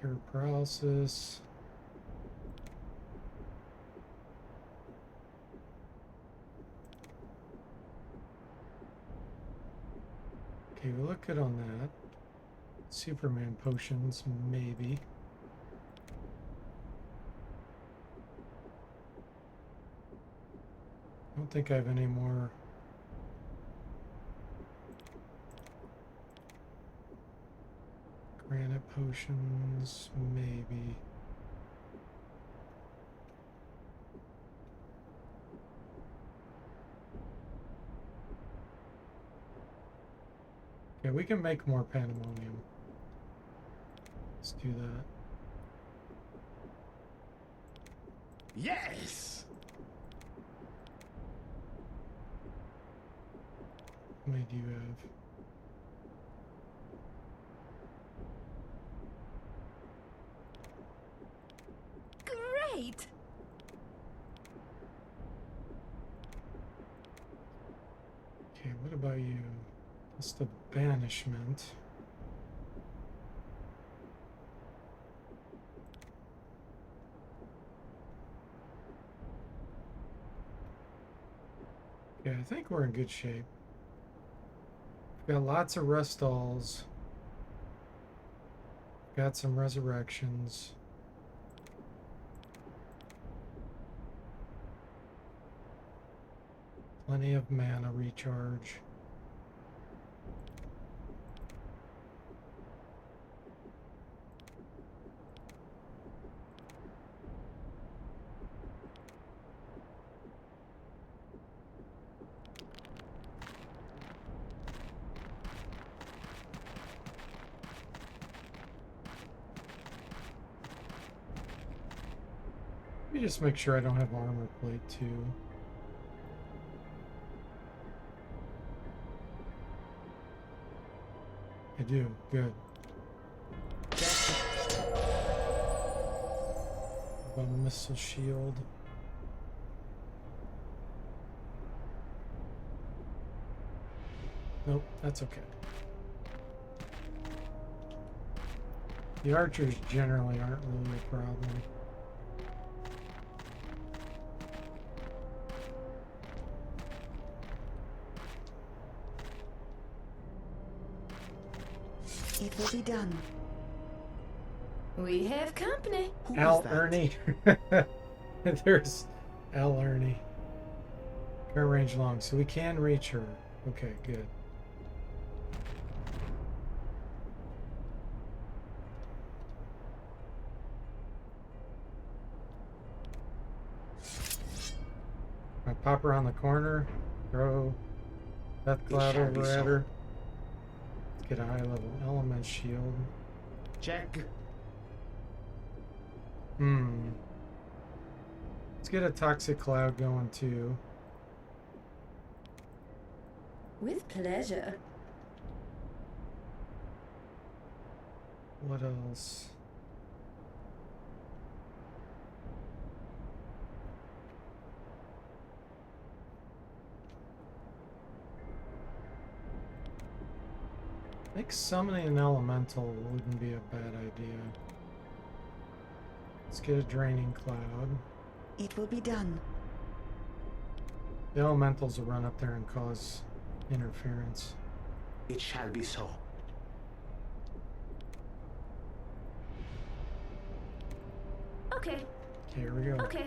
Cure paralysis. Okay, we look good on that. Superman potions, maybe. I don't think I have any more Granite potions, maybe. Okay, we can make more pandemonium. Let's do that. Yes! How many do you have? Great! Okay, what about you? That's the banishment. Yeah, I think we're in good shape. We've got lots of rest alls. Got some resurrections. Plenty of mana recharge. Let me just make sure I don't have armor plate too. I do. Good. A missile shield. Nope, that's okay. The archers generally aren't really a problem. It will be done. We have company. Who is Al that? Ernie. There's Al Ernie. Current range long, so we can reach her. Okay, good. I pop her on the corner, throw Death Cloud shall be over at so. her. Let's get a high level element shield. Check. Let's get a toxic cloud going too. With pleasure. What else? I think summoning an elemental wouldn't be a bad idea. Let's get a draining cloud. It will be done. The elementals will run up there and cause interference. It shall be so. Okay, Okay, here we go. okay.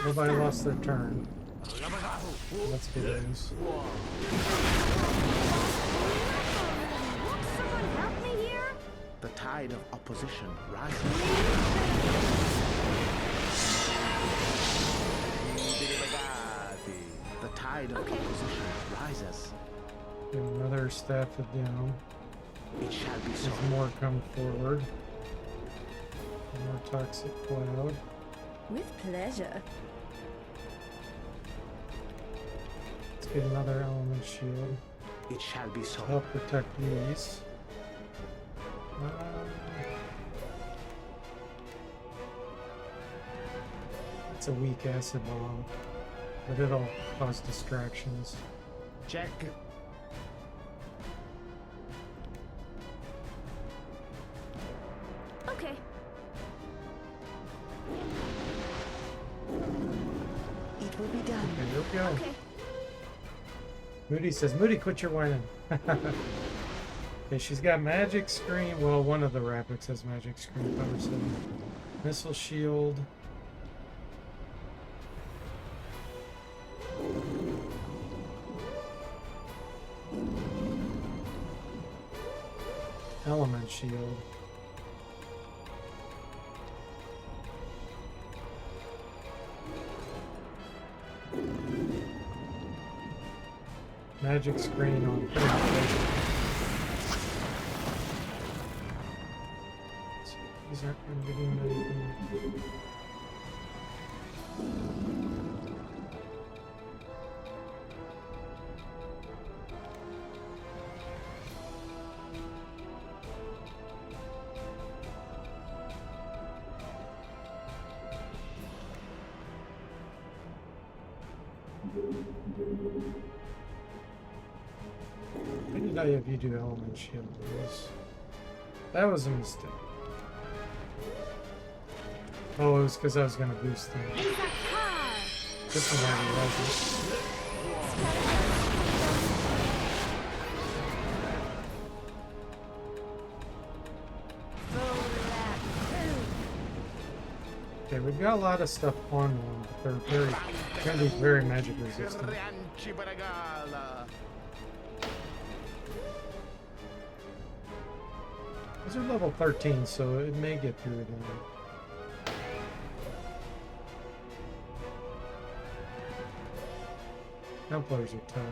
Nobody lost their turn. Let's get loose. Someone help me here? The tide of opposition rises. The tide of opposition rises. Do another staff of doom. It shall be so. As more come forward. More toxic cloud. With pleasure. Let's get another element shield. It shall be so. Help protect these. It's a weak acid bomb, but it'll cause distractions. Check. Okay. It will be done. Okay, here we go. Okay. Moody says, Moody, quit your whining. Okay, she's got magic screen. Well, one of the Rapids has magic screen, power 7. Missile shield. Element shield. Magic screen on pretty much everything. So these aren't going to be doing anything. Why did I have you do element shield? That was a mistake. Oh, it was because I was going to boost them. It's a car. This one already has it. Okay, we've got a lot of stuff on them, but they're going to be very magic resistant. Rianci Baragala. These are level 13, so it may get through them. Templars are tough.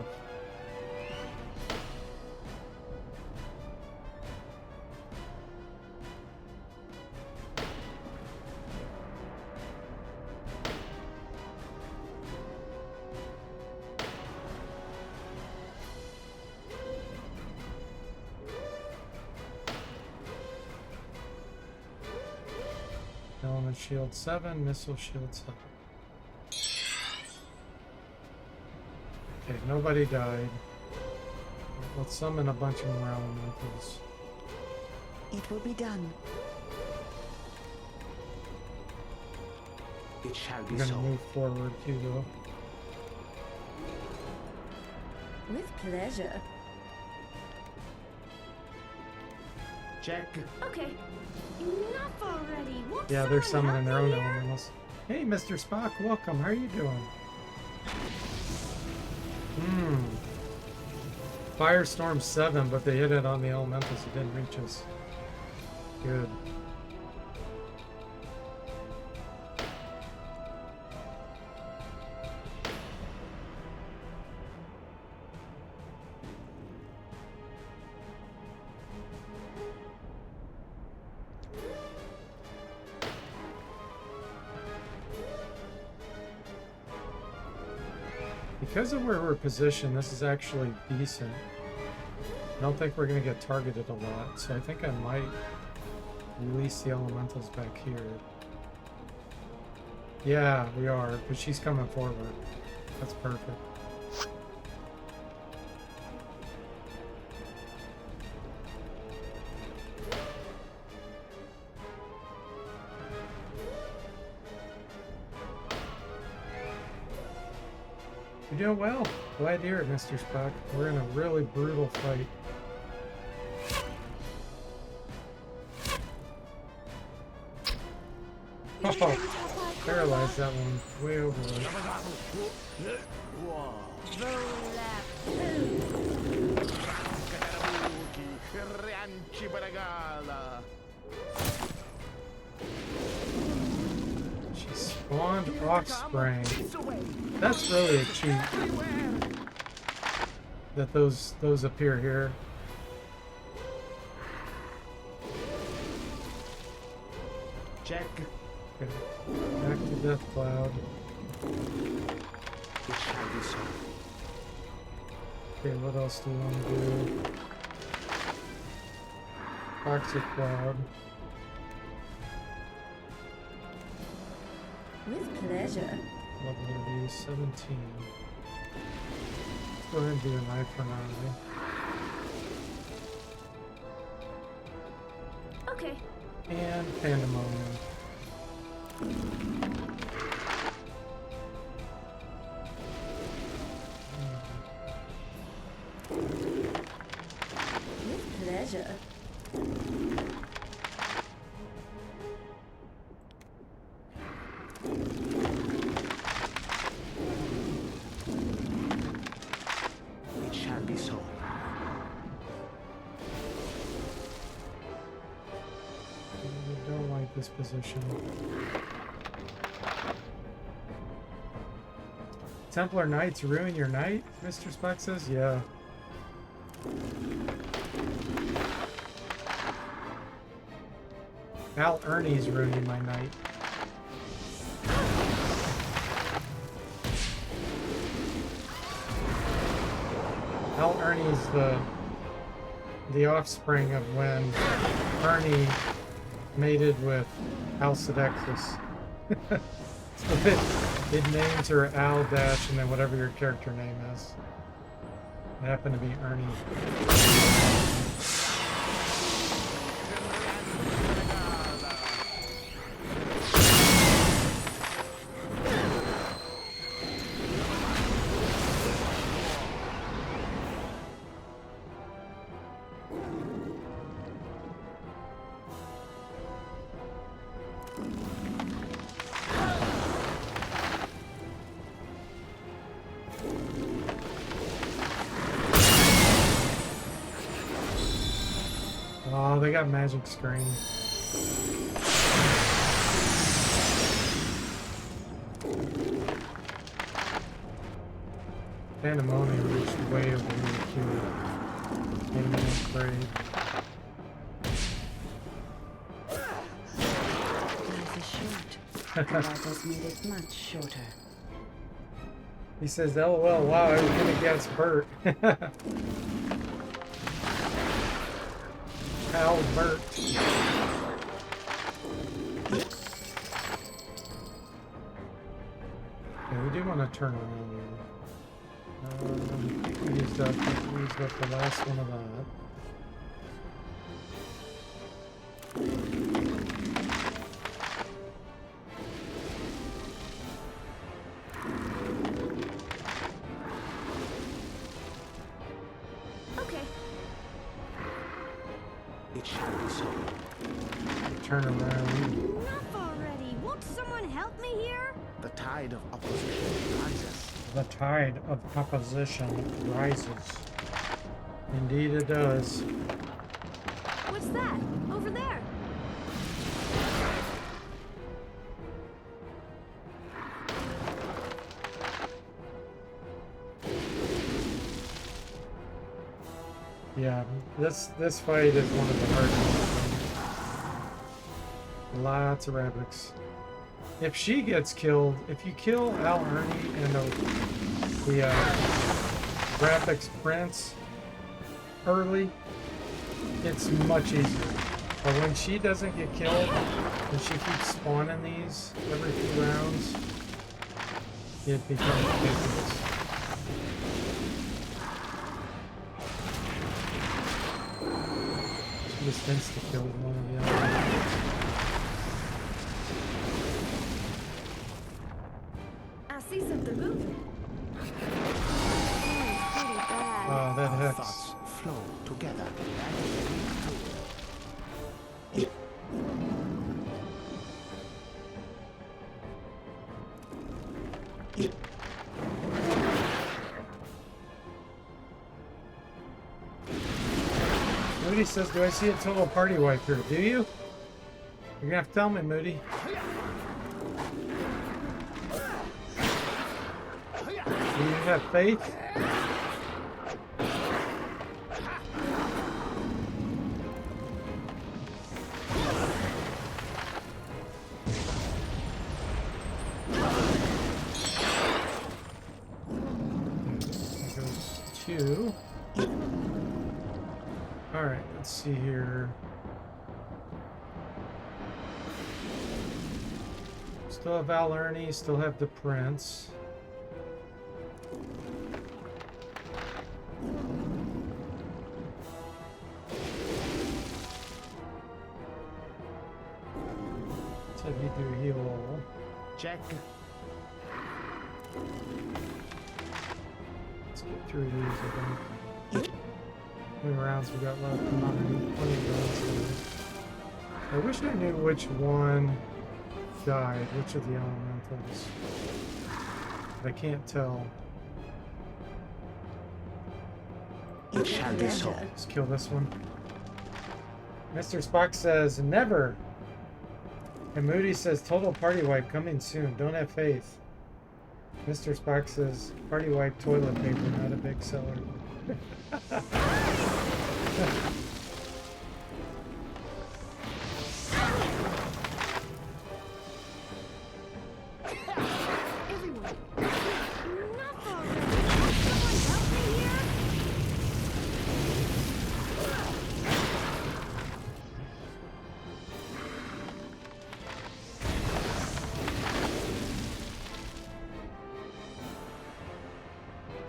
Element shield 7, missile shield 7. Okay, nobody died. Let's summon a bunch of more elementals. It will be done. It shall We're be gonna so. move forward too, though. With pleasure. Check. Okay. Enough already. Won't Yeah, they're someone summoning their help own me here? elementals. Hey, Mr. Spock, welcome. How are you doing? Firestorm 7, but they hit it on the elementals. It didn't reach us. Good. Because of where we're positioned, this is actually decent. I don't think we're going to get targeted a lot, so I think I might release the elementals back here. Yeah, we are, but she's coming forward. That's perfect. You're doing well. Glad to hear it, Mr. Spock. We're in a really brutal fight. Oh, paralyzed that one way over there. Rianci Baragala. She spawned offspring. That's really a cheat. That those appear here. Check. Okay. Back to Death Cloud. It shall be so. Okay, what else do we want to do? Toxic Cloud. With pleasure. Level of 17. Go ahead and do an eye for an eye. Okay. And pandemonium. With pleasure. It shall be so. I don't like this position. Templar Knights ruin your night? Mr. Speck says, yeah. Al Ernie's ruining my night. Al Ernie's the offspring of when Ernie mated with Alcedexis. So it names her Al Dash and then whatever your character name is. It happened to be Ernie. Oh, they got magic screen. Pandemonium reached way over the queue. Made me afraid. Life is short. Life has made it much shorter. He says, LOL, wow, I was gonna guess Bert. Albert. Okay, we do want to turn around here. I think we used up the last one of that. Okay. It shall be so. Turn around. Enough already. Won't someone help me here? The tide of opposition rises. The tide of opposition rises. Indeed it does. What's that? Over there. Yeah, this fight is one of the hardest. Lots of rabbits. If she gets killed, if you kill Al Ernie and the graphics prince early, it's much easier. But when she doesn't get killed and she keeps spawning these every few rounds, it becomes ridiculous. She just insta-killed one of the other. I see something moving. Pretty bad. Oh, that Our hex. thoughts flow together. Moody says, do I see a total party wipe here? Do you? You're gonna have to tell me, Moody. Do you have faith? That goes two. Alright, let's see here. Still have Al Ernie, still have the Prince. Check. Let's get through these, I think. How many rounds we got left? 9. Plenty of rounds left. I wish I knew which one died, which of the elementals. But I can't tell. It shall be so. Let's kill this one. Mr. Spock says, never! And Moody says, total party wipe coming soon. Don't have faith. Mr. Spock says, party wipe toilet paper, not a big seller. Everyone, enough already. Won't someone help me here?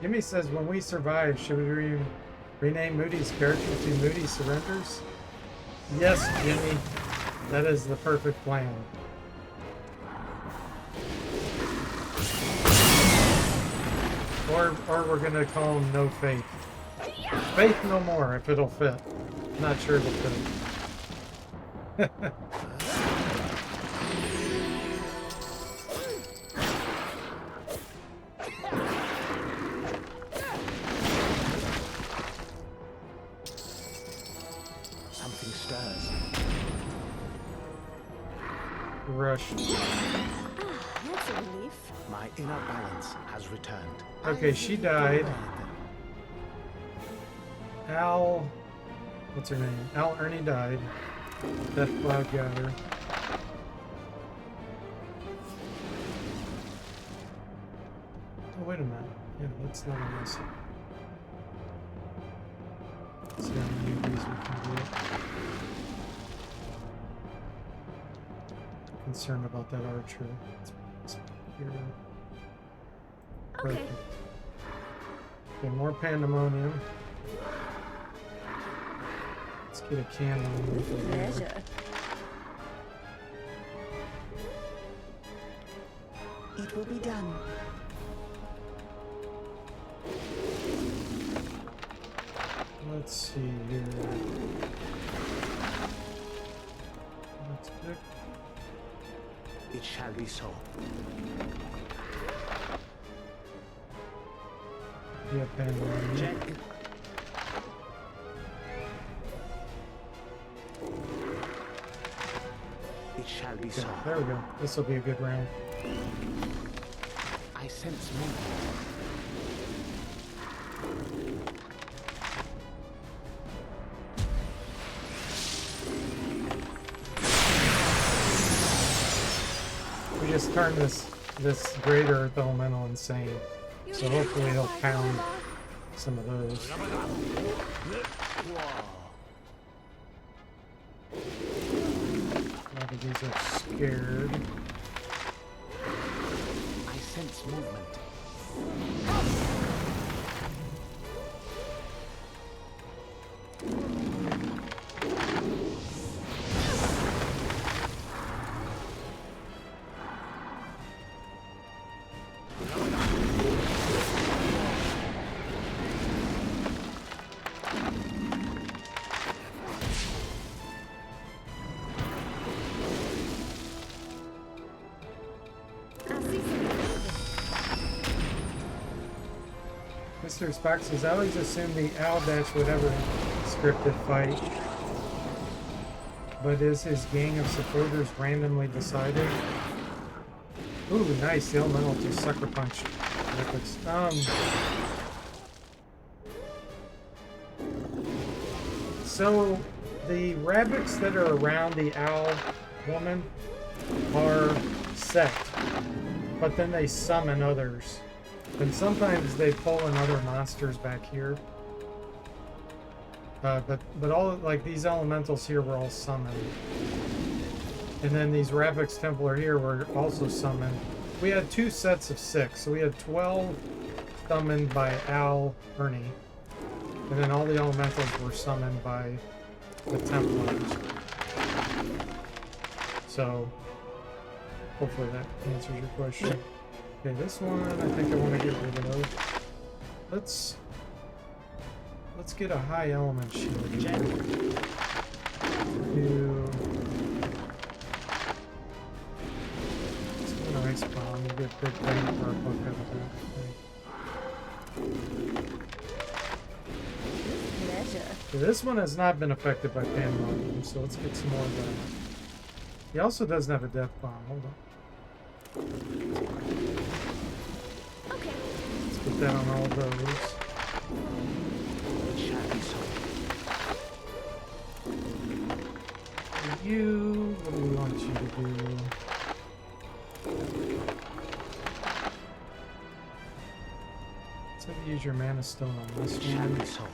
Jimmy says, when we survive, should we rename Moody's character to Moody Surrenders? Yes, Jimmy. That is the perfect plan. Or we're gonna call him No Faith. Faith no more, if it'll fit. Not sure it'll fit. Something stirs. Rush. That's a relief. My inner balance has returned. Okay, she died. Al... What's her name? Al Ernie died. Death Cloud got her. Oh, wait a minute. Yeah, that's not on this. Let's see how many of these we can get. Concerned about that archer. It's here. Okay. Perfect. Okay, more pandemonium. Let's get a candle over here. Pleasure. It will be done. Let's see here. Let's pick. It shall be so. Yeah, pandemonium. Check. It shall be Okay, so. there we go. This will be a good round. I sense movement. We just turned this great earth elemental insane. So hopefully he'll pound some of those. A lot of these are scared. I sense movement. Mr. Spock says, I always assumed the Owl Dash would ever scripted fight. But is his gang of supporters randomly decided? Ooh, nice. The elemental just sucker punched. So the rabbits that are around the owl woman are sect, but then they summon others. And sometimes they pull in other monsters back here. But all, like, these elementals here were all summoned. And then these Ravix Templar here were also summoned. We had 2 sets of 6, so we had 12 summoned by Al Ernie. And then all the elementals were summoned by the Templars. So Hopefully that answers your question. Okay, this one I think I want to get rid of. Let's get a high element shield. Do let's do an ice bomb. You get big bang for our buck out of that, I think. Pleasure. Okay, this one has not been affected by pandemonium, so let's get some more of that. He also doesn't have a death bomb. Hold on. Okay. Let's get that on all those. You, what do we want you to do? Let's have you use your mana stone on this one.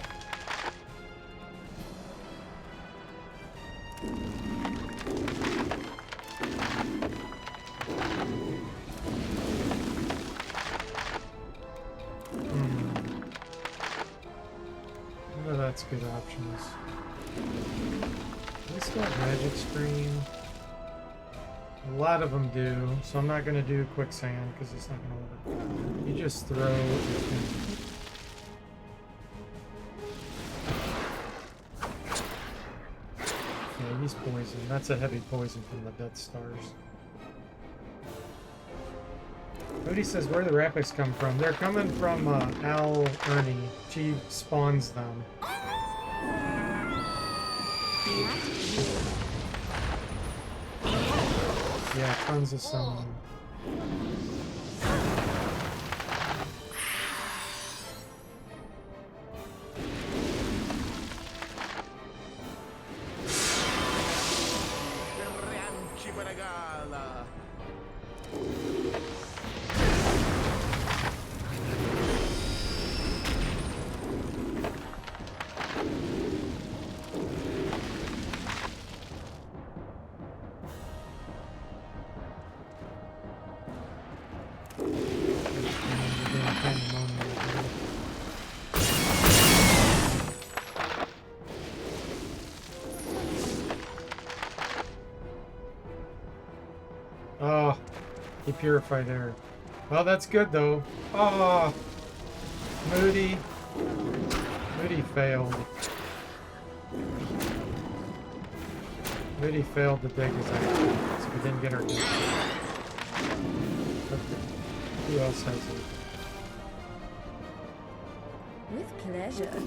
That's good options. This got magic screen. A lot of them do, so I'm not going to do quicksand because it's not going to work. You just throw everything. Yeah, he's poison. That's a heavy poison from the Death Stars. Cody says, where do the Rapids come from? They're coming from Al Ernie. She spawns them. Yeah, tons of summoning. Oh, he purified air. Well, that's good though. Oh, Moody failed. Moody failed to dig his action, so we didn't get our dig. Okay. Who else has it? With pleasure.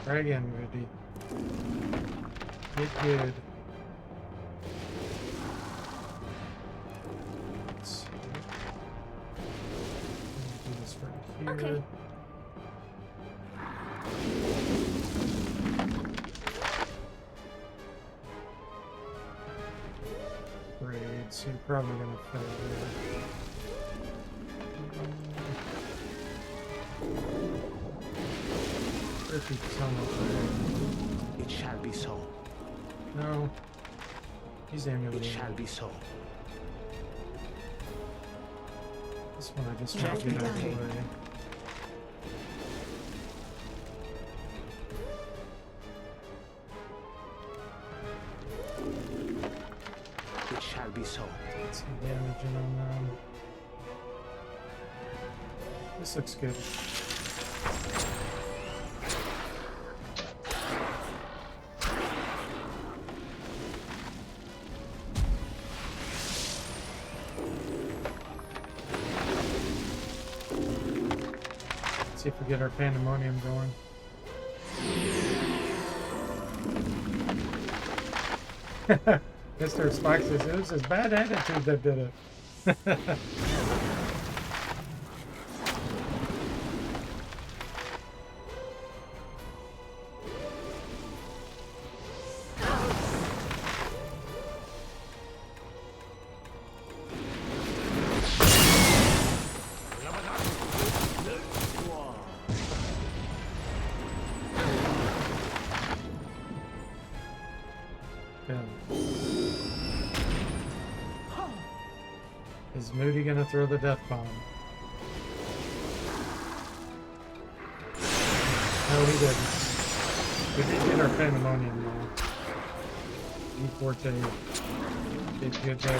Try again, Moody. Get good. Let's see. Do this right here. Okay. Great, so you're probably gonna fail there. Tricky tunnel there. It shall be so. No. He's It emulating. shall be so. This one I just want to get out of the way. It shall be so. Get some damage in on them. This looks good. See if we get our pandemonium going. Mr. Spike says it was his bad attitude that did it. Is Moody gonna throw the death bomb? No, he didn't. We did get our pandemonium now. E Forte Did good there.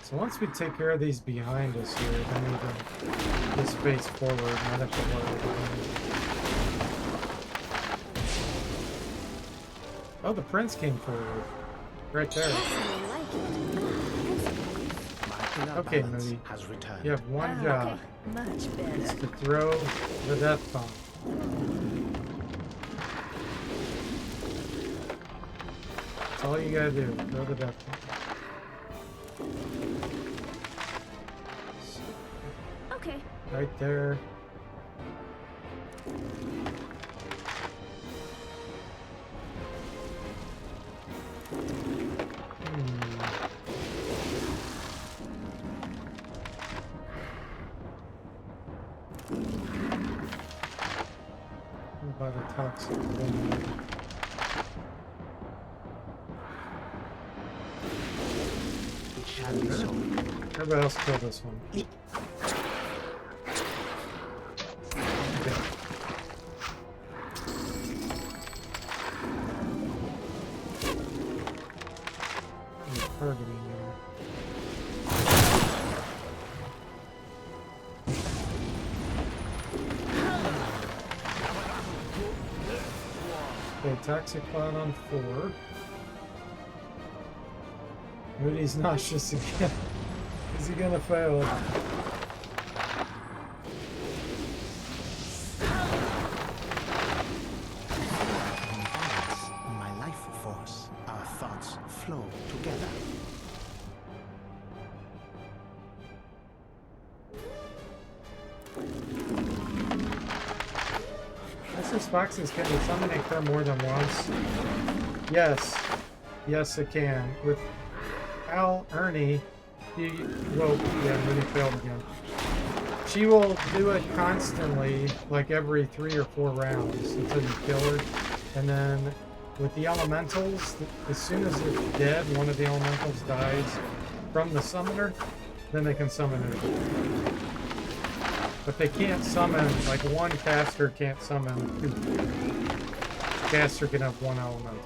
So once we take care of these behind us here, then we can just face forward, not have to worry about it. Oh, the prince came forward. Right there. Okay, Moody. Has returned. You have one job. Much It's better. to throw the death bomb. That's all you gotta do. Throw the death bomb. Okay. Right there. By the toxic one. It shall be so. Everybody else kill this one. Okay. I'm targeting there. Okay, toxic cloud on 4. Moody's nauseous again. Is he gonna fail? My life force. Our thoughts flow together. This boxes can the summon occur more than once? Yes. Yes, it can. With Ernie, Ernie failed again. She will do it constantly, like every 3 or 4 rounds until you kill her. And then with the elementals, as soon as it's dead, one of the elementals dies from the summoner, then they can summon her. But they can't summon, like one caster can't summon 2. Caster can have 1 elemental.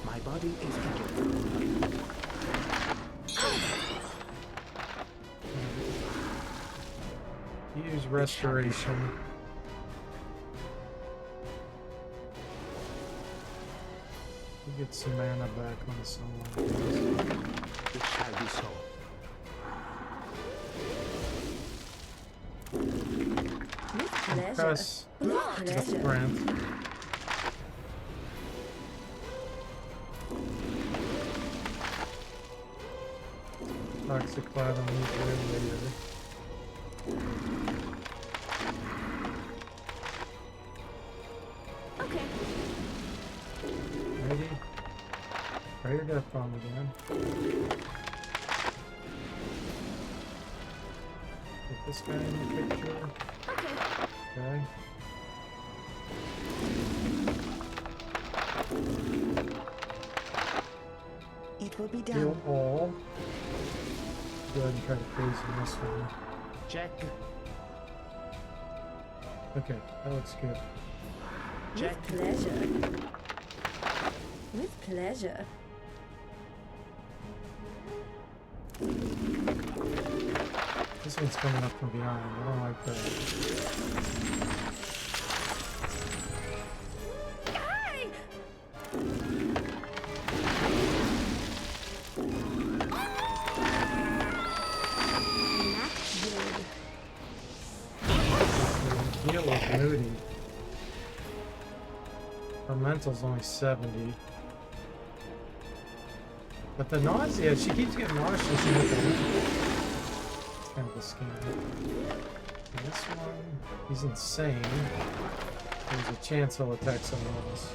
My body is injured. Use restoration. You get some mana back on someone. It shall be so. With pleasure. Press With the pleasure. sprint. Toxic cloud on these later. Okay. Ready? Try your death bomb again. Get this guy in the picture. Okay. Okay. It will be Heal done. all. Go ahead and try to freeze in this one. Check. Okay, that looks good. Check. With pleasure. With pleasure. This one's coming up from behind. I don't like that. Hey! Heal with Moody. Her mental's only 70. But the nausea, she keeps getting nauseous with it. It's kind of a scam. And this one, he's insane. There's a chance he'll attack someone else.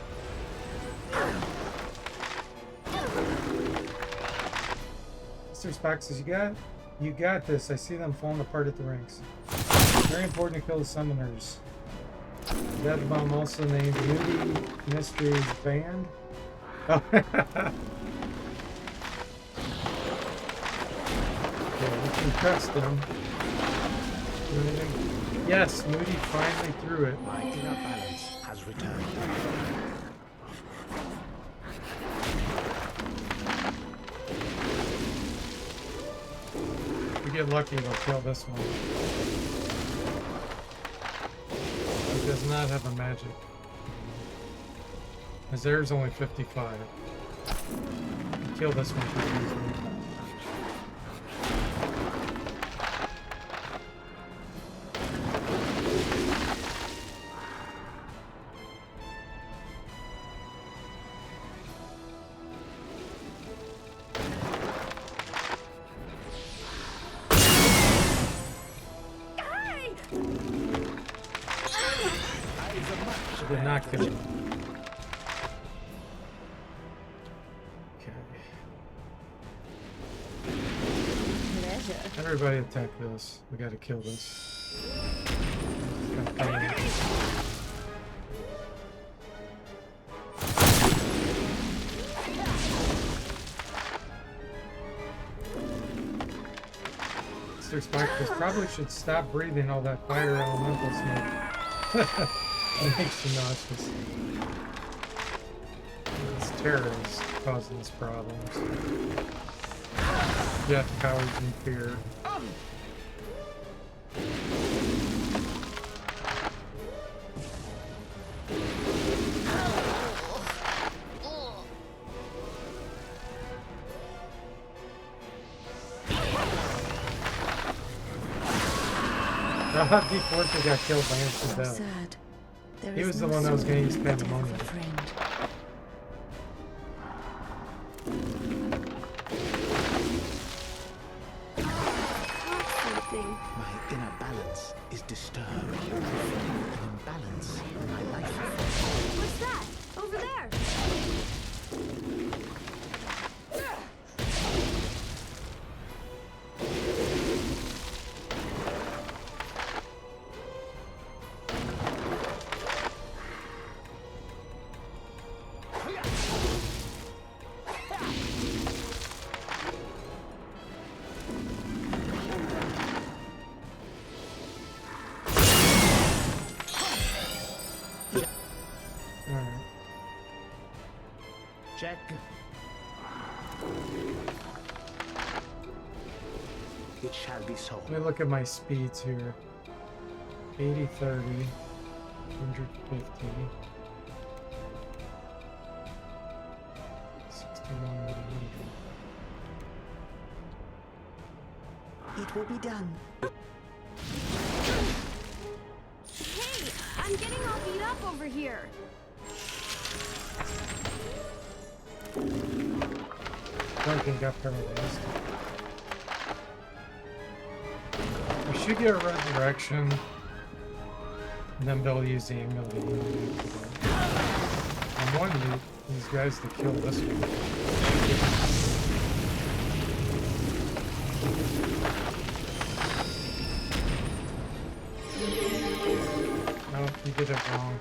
Mr. Spoxes, you got this. I see them falling apart at the rings. Very important to kill the summoners. Death Bomb also named Moody Mysteries Band. Oh. Okay, we can test them. Do anything? Yes, Moody finally threw it. My inner balance has returned. If we get lucky, we'll kill this one. It does not have a magic. His air's only 55. Kill this one pretty easily. Did not kill him. Pleasure. Everybody attack this. We gotta kill this. It's gonna come in. Mr. Sparkus probably should stop breathing all that fire elemental smoke. It makes you nauseous. This terrorist causing us problems. Death cowers in fear. D40 got killed by instant So death. sad. There He is was the no one that was sorrow going to use in the death of pandemonium. a friend. Something. My inner balance is disturbed. An imbalance in my life. What's that? Over there. Alright. Check. It shall be so. Let me look at my speeds here. 80, 30, 150, 61, 100. It will be done. Hey, I'm getting all beat up over here. Duncan got paralyzed. We should get a resurrection. And then they'll use the amulet to heal me. I want these guys to kill this one. No, you did it wrong.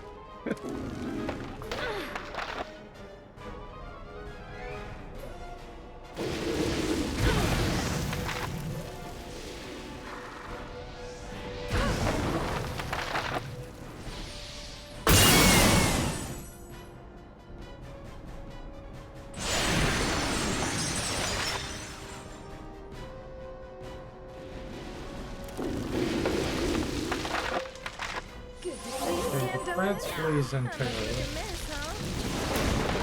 Good to see you Okay, stand the up. Prince flees in terror. Miss, huh?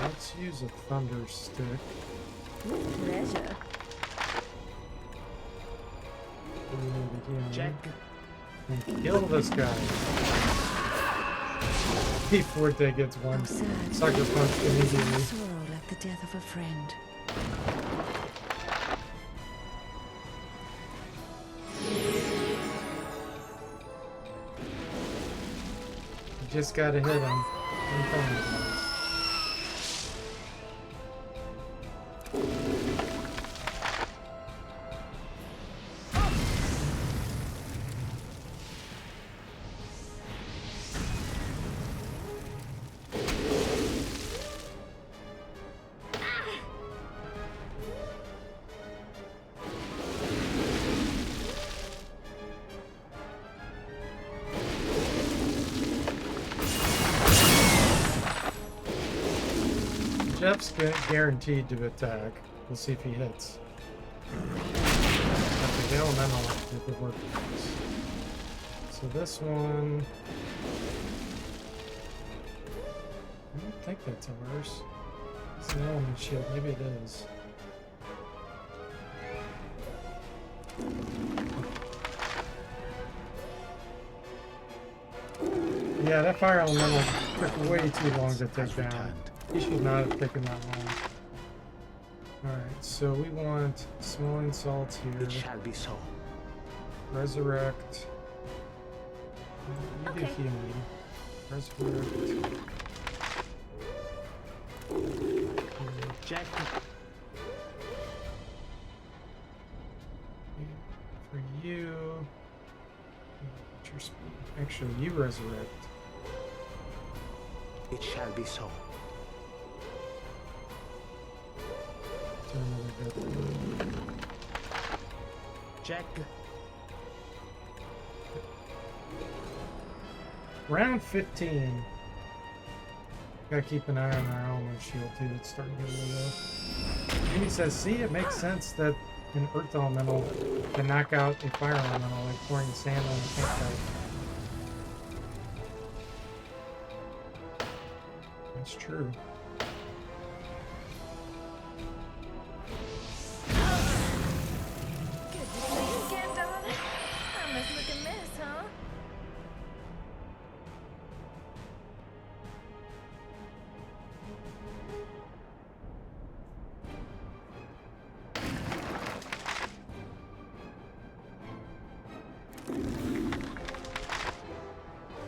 Let's use a thunder stick. With pleasure. And Check. and kill this guy. Before they gets one Oh, sad. sucker punch There is no immediately. sorrow like the death of a friend. You just gotta hit him. I'm telling you guys. chef's guaranteed to attack. We'll see if he hits. Okay, the elemental would work for this. So this one... I don't think that's ours. It's an element shield. Maybe it is. Yeah, that fire elemental took way too long to take down. He should not have taken that long. Alright, so we want small insults here. It shall be so. Resurrect. You do Okay. healing. Resurrect. Jack. For you. What's your speed? Actually, you resurrect. It shall be so. Do another good. Jack. Round 15. Gotta keep an eye on our element shield too. It's starting to get a little low. Jimmy says, see, it makes sense that an earth elemental can knock out a fire elemental, like pouring sand on a campfire. That's true. Good to see you again, darling. I must look a mess, huh?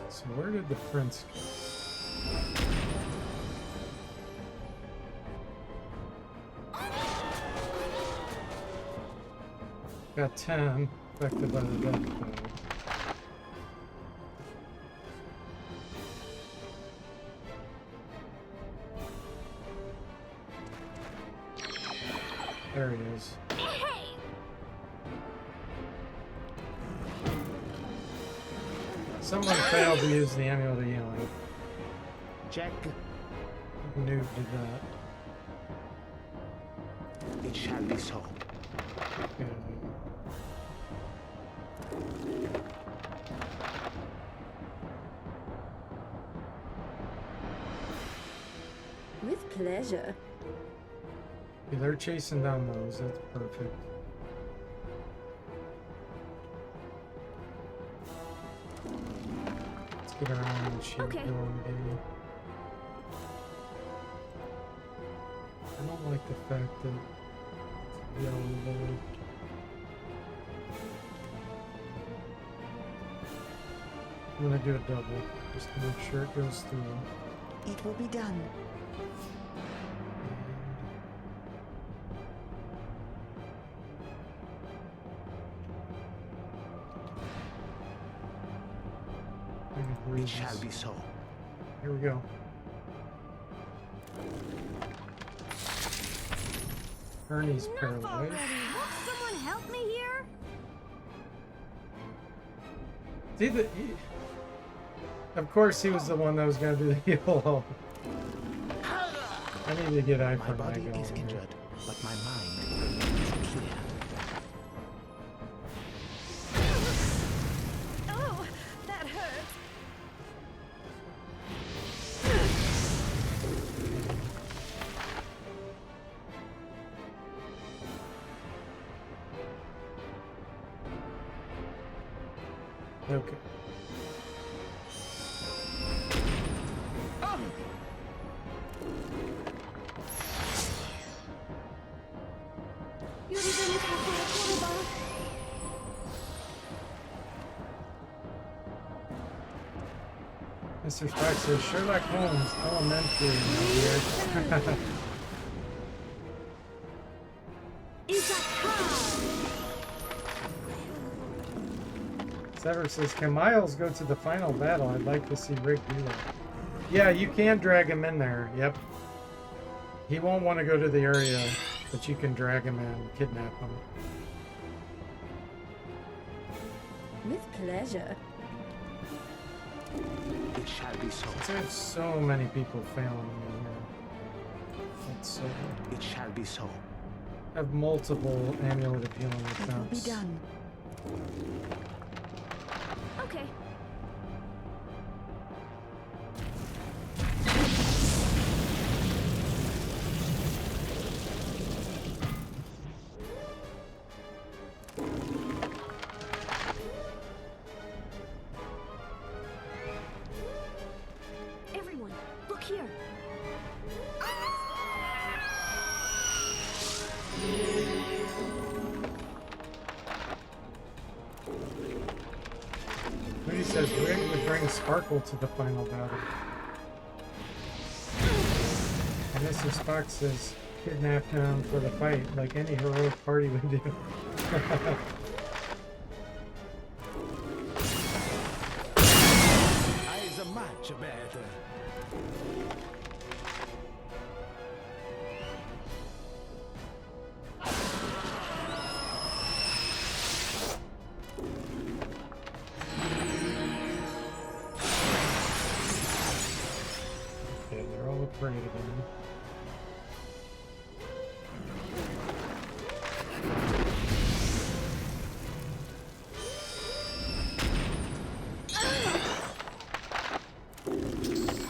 So where did the prince go? Got 10 affected by the death cloud. There he is. Hey! Someone failed to use the amulet of healing. Jack. Noob did that. It shall be so. Yeah. With pleasure. Okay, they're chasing down those. That's perfect. Let's get around and shield Okay. going, baby. I don't like the fact that it's yellow blue. I'm gonna do a double, just to make sure it goes through. It will be done. It shall be so. Here we go. Ernie's Enough paralyzed. already! Won't someone help me here? See of course he was the one that was gonna do the heal. I need to get eye My for body Maggie is on here. injured, but my mind remains clear. Oh, that hurts. Okay. You're even talking about Mr. Spock says Sherlock Holmes Elementary here. Sever says, can Miles go to the final battle? I'd like to see Rick do that. Yeah, you can drag him in there. Yep. He won't want to go to the area, but you can drag him in and kidnap him. With pleasure. It shall be so. There's so many people failing me here. So It shall be so. have multiple amulet of healing It will be attempts. done. Okay. Everyone, look here. Moody says Rig would bring Sparkle to the final battle. And Mrs. Fox says kidnap him for the fight like any heroic party would do. Eyes are much better. Okay, they're all afraid again.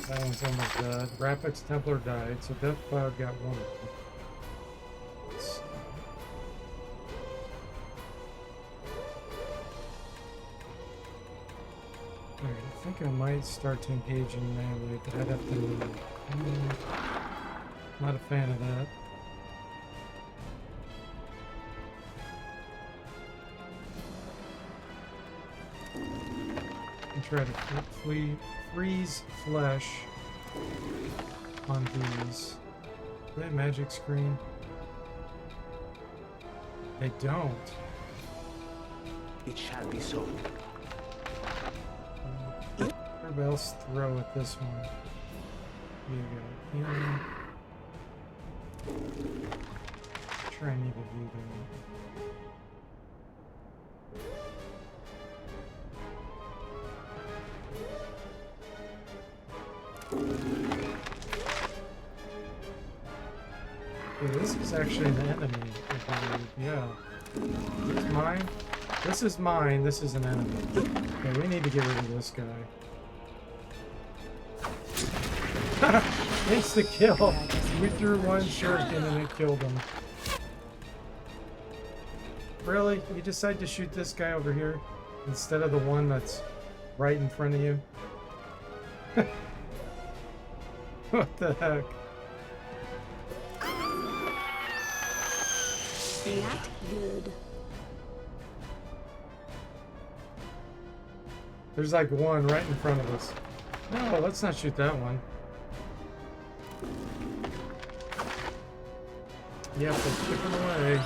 That one's almost dead. Rapix Templar died, so Death Cloud got one of them. Let's see. Alright, I think I might start to engage in melee, but I'd have to move. Not a fan of that. And try to freeze flesh on these. Do they have magic screen? They don't. It shall be so. Everybody else throw at this one. Here you go. Healing. Try and even view them. Yeah, this is actually an enemy, I believe. Yeah. It's mine. This is mine. This is an enemy. Okay, we need to get rid of this guy. Insta kill. We threw one shuriken and it killed him. Really? You decide to shoot this guy over here instead of the one that's right in front of you? What the heck? Not good. There's like one right in front of us. No, let's not shoot that one. Yep, let's chip it away.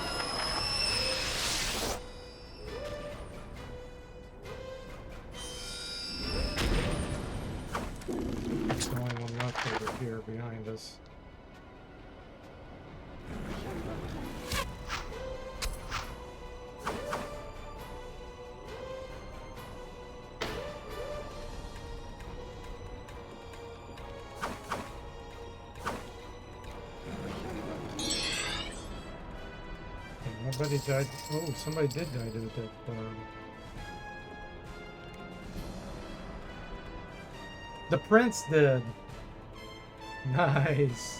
There's only one left over here behind us. Nobody died. Oh, somebody did die to the death cloud. The prince did. Nice.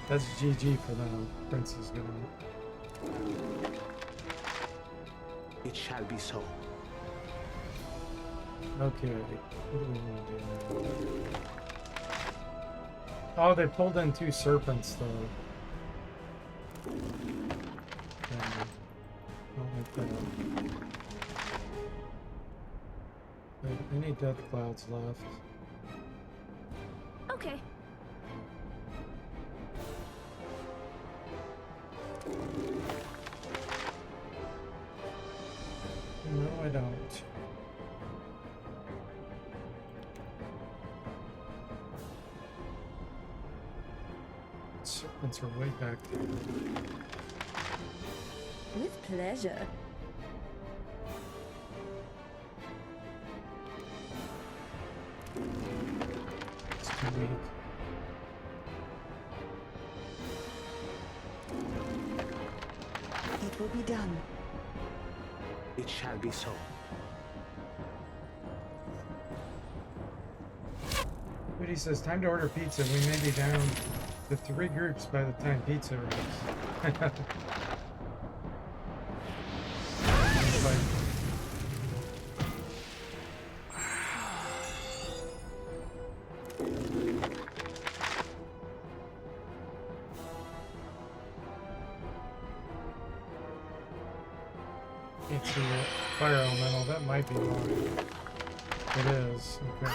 That's GG for them. Prince is gonna. It shall be so. Okay. What do we want to do now? Oh, they pulled in two serpents though. Don't like that. Any death clouds left? Okay. No, I don't. Serpents are way back there. With pleasure. It's too weak. be done. It shall be so. Woody says, time to order pizza. We may be down to 3 groups by the time pizza arrives. Can't see it. Fire elemental, that might be wrong. It is. Okay.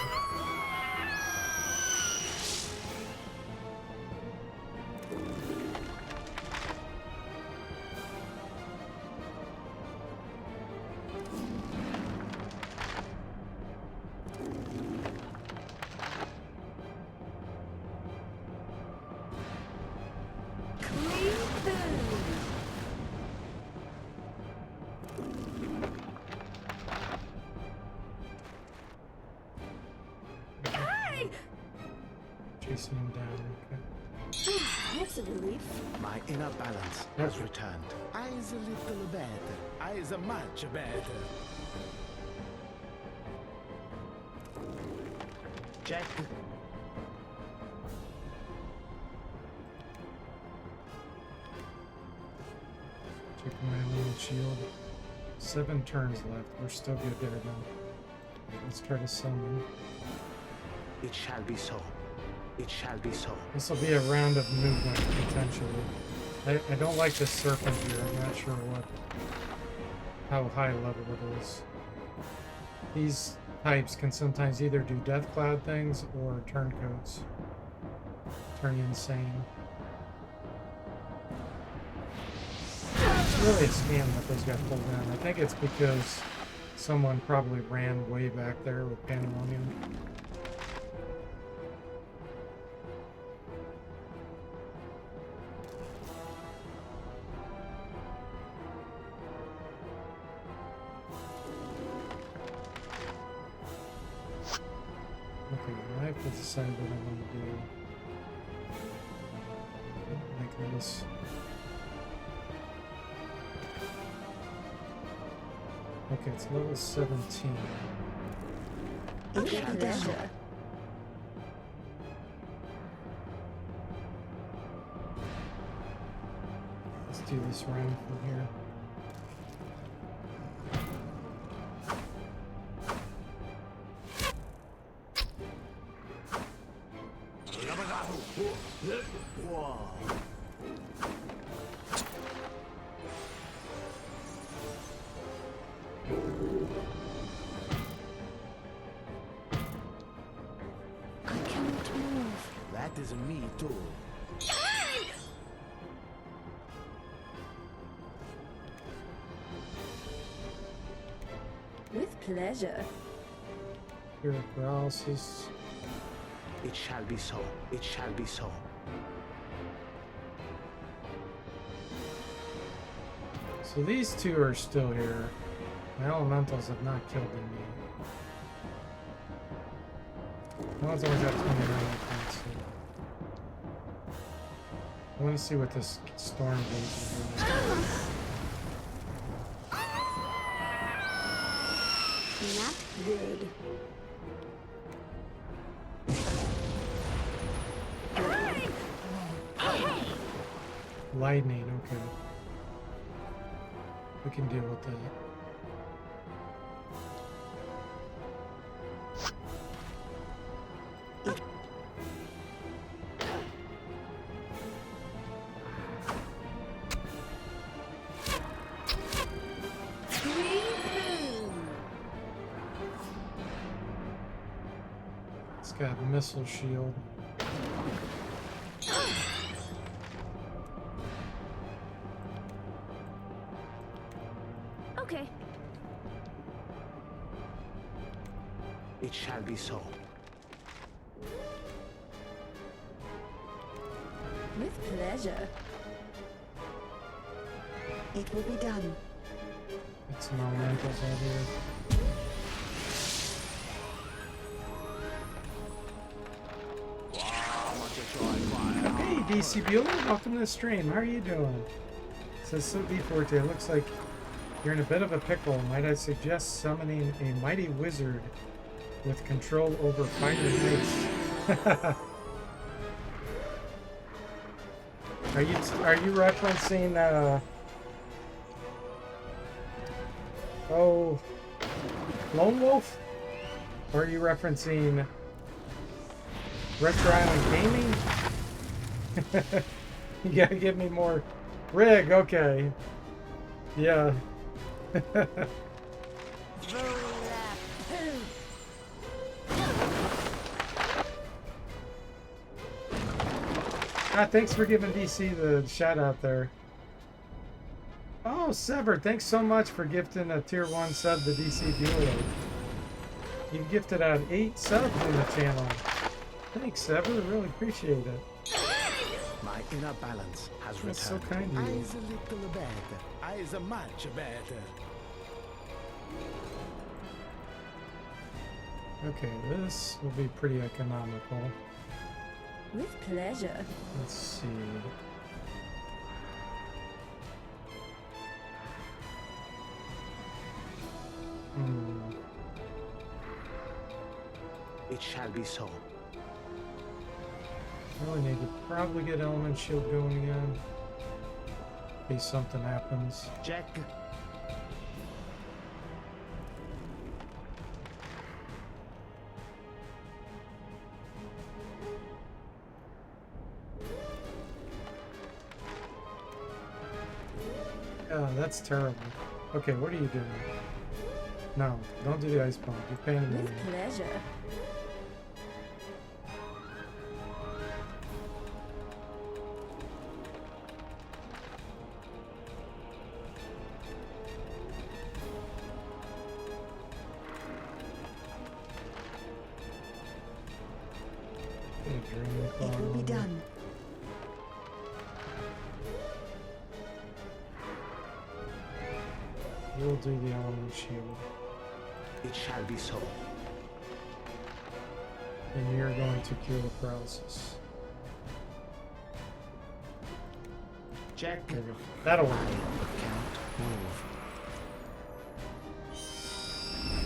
Chasing him down, okay. That's a relief. My inner balance has returned. Eyes a little better. Eyes a much better. Check. Check my lean shield. 7 turns left. We're still good there though. Let's try to summon. It shall be so. It shall be so. This will be a round of movement, potentially. I don't like this serpent here. I'm not sure how high level it is. These types can sometimes either do death cloud things or turncoats. Turn you insane. It's really a scam that those got pulled in. I think it's because someone probably ran way back there with Pandemonium. Okay, I have to decide what I want to do. Like this. Okay, it's level 17. Okay, pleasure. Let's do this round from here. I cannot move. That is me too. With pleasure. Fear of paralysis. It shall be so. It shall be so. So these two are still here. My elementals have not killed them yet. That one's only got 29 points. So. I want to see what this storm gauge is doing. Not good. Lightning, okay. We can deal with that. It's got missile shield. Okay. It shall be so. With pleasure. It will be done. Get some elementals out here. Hey DC Bueller, welcome to the stream. How are you doing? Says so D40, it looks like you're in a bit of a pickle. Might I suggest summoning a mighty wizard with control over fire and ice? Are you referencing oh, Lone Wolf? Or are you referencing Retro Island Gaming? You gotta give me more rig, okay. Yeah. Thanks for giving DC the shout out there. Oh, Sever, thanks so much for gifting a tier 1 sub to DC Bueller. You gifted out 8 subs in the channel. Thanks, Sever, really appreciate it. My inner balance has returned. That's so kind of you. Eyes a little better. Eyes a much better. Okay, this will be pretty economical. With pleasure. Let's see. It shall be so. Really need to probably get Element Shield going again. In case something happens. Check. Oh, that's terrible. Okay, what are you doing? No, don't do the ice bomb. You're painting me. With pleasure. It will be done. We'll do the Element Shield. It shall be so. And you're going to cure the paralysis. Check. There we go. That'll work. Can't move.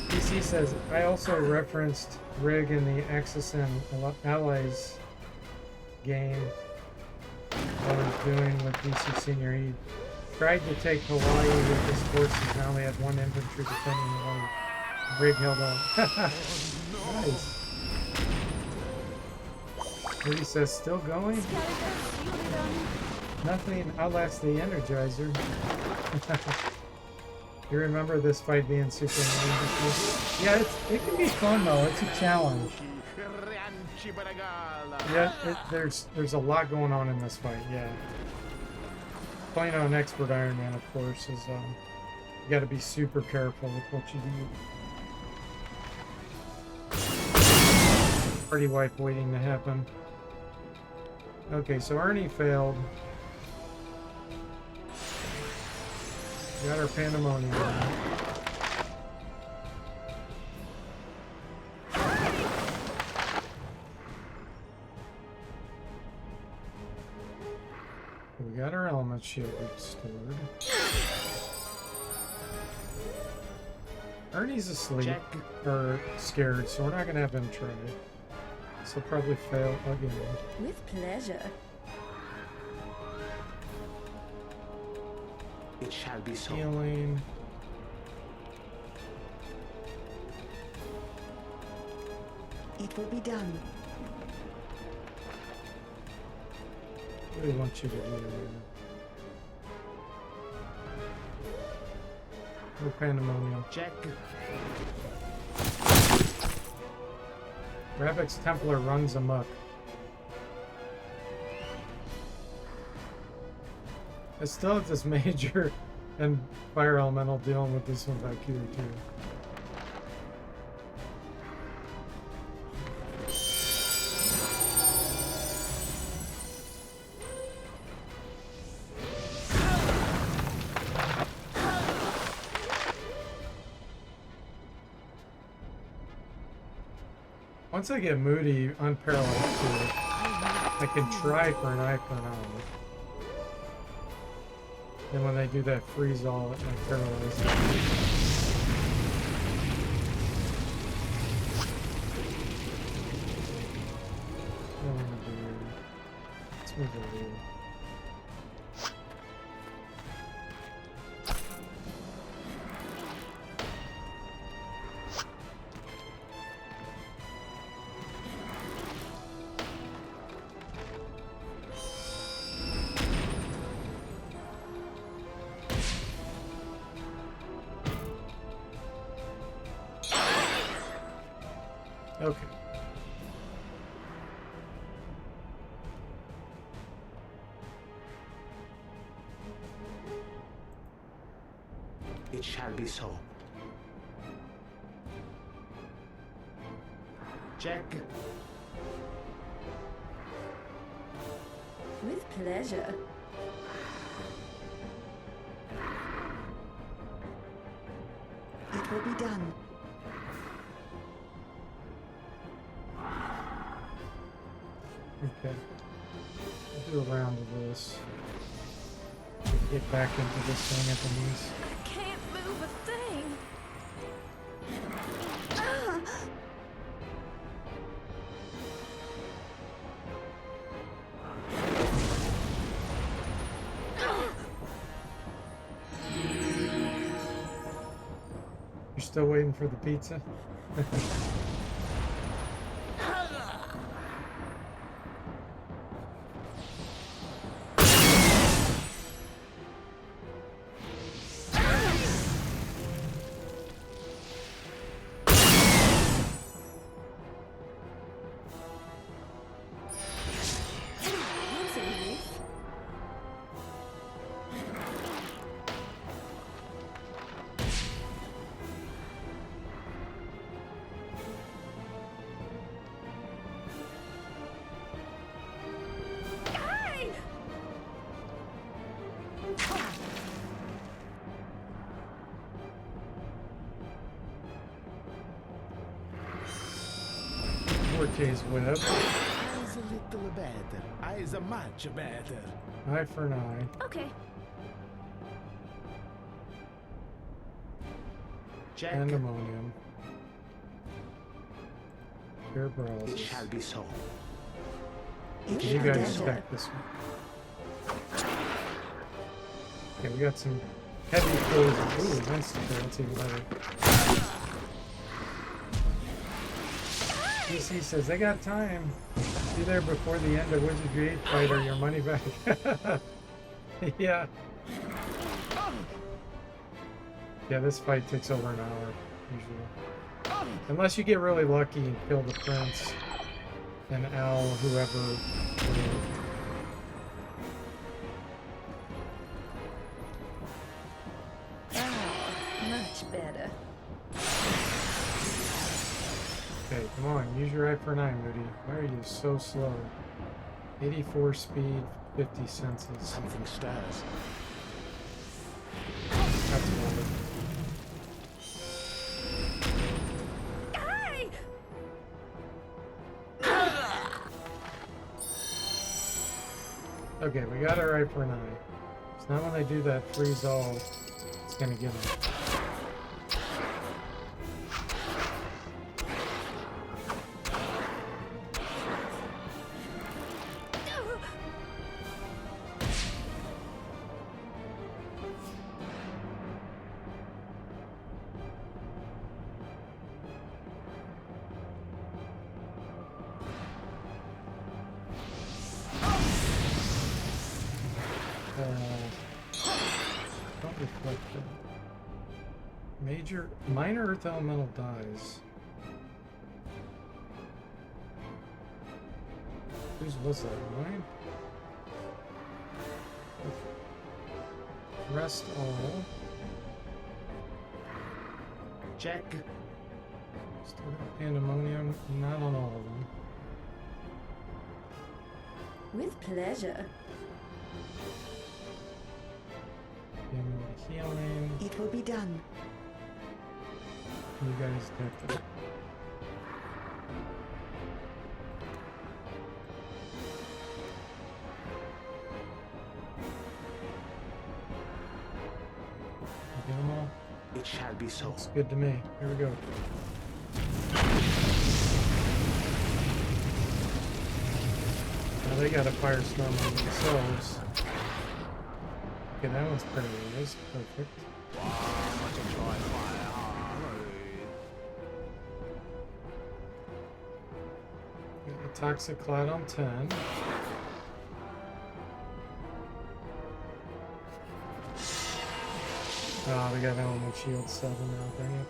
DC says, I also referenced Rig in the Axis and Allies game I was doing with DC Senior. He tried to take Hawaii with his forces and only had one infantry defending the one Rig held up. Nice. Rudy says, still going? Nothing outlasts the Energizer. You remember this fight being super amazing? Yeah, it can be fun though. It's a challenge. Yeah, there's a lot going on in this fight. Yeah, playing on Expert Iron Man, of course, is you got to be super careful with what you do. Party wipe waiting to happen. Okay, so Arnie failed. Got our pandemonium. We got our element shield restored. Ernie's asleep, Check. or scared, so we're not gonna have him try. So probably fail again. With pleasure. It shall be so. Healing. It will be done. What do we want you to do? No pandemonium. Check. Ravix Templar runs amok. I still have this major and fire elemental dealing with this one back here too. Once I get moody, unparalleled too, I can try for an eye for an eye. Then when they do that freeze all, it like paralyzes. Let's move over here. Okay. It shall be so. Check. With pleasure. It will be done. Okay. We'll do a round of this. Get back into this thing at the knees. I can't move a thing. You're still waiting for the pizza? That's a relief. Hey! Forte's web. Eyes a little better. Eyes a much better. Eye for an eye. Okay. Check. Pandemonium. Pure It paralysis. shall be so. It You shall be guys done. stack this one. Okay, we got some heavy poison. Ooh, instant. That's even better. DC says they got time. Be there before the end of Wizardry 8 fight or your money back. Yeah. Yeah, this fight takes over an hour, usually. Unless you get really lucky and kill the prince and Al, whoever. Much better. Okay, come on, use your eye for an eye, Moody. Why are you so slow? 84 speed, 50 senses. Something stirs. That's about it. Hey! Okay, we got our eye for an eye. So now when they do that freeze all, it's gonna give them. Don't reflect that. Minor earth elemental dies. Whose was that? Mine? Rest all. Check. Still got pandemonium. Not on all of them. With pleasure. Give me the healing. It will be done. You guys did that. so. Looks good to me. Here we go. Now they got a firestorm on themselves. Okay, that one's paralyzed. Perfect. Got the Toxic Cloud on 10. Oh, they got Element Shield 7 now, dang it.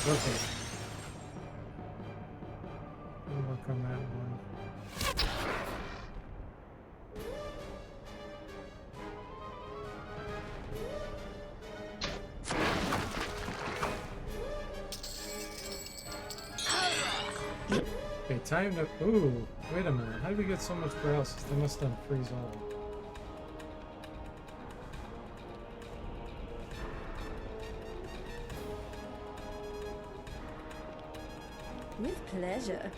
Okay. We'll work on that one. Okay, time to... Ooh, wait a minute. How did we get so much paralysis? They must have freeze all. With pleasure.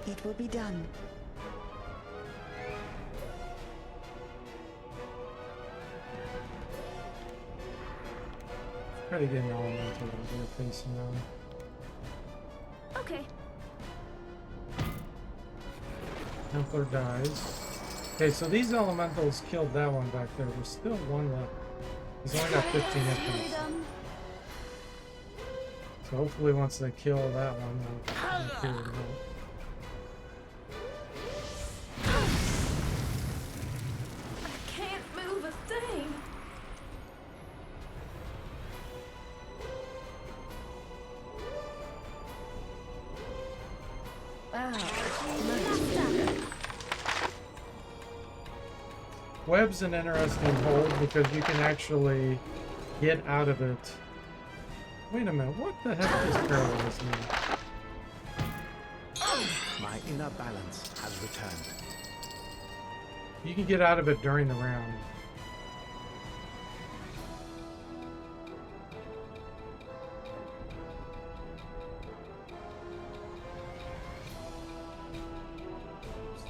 It will be done. Try to get an elemental as we're facing them. Okay. Templar dies. Okay, so these elementals killed that one back there. There's still one left. He's only got 15 hit points. So hopefully once they kill that one, they'll clear it out. I can't move a thing. Wow, much better. Web's an interesting hold because you can actually get out of it. Wait a minute, what the heck just paralyzed me? My inner balance has returned. You can get out of it during the round.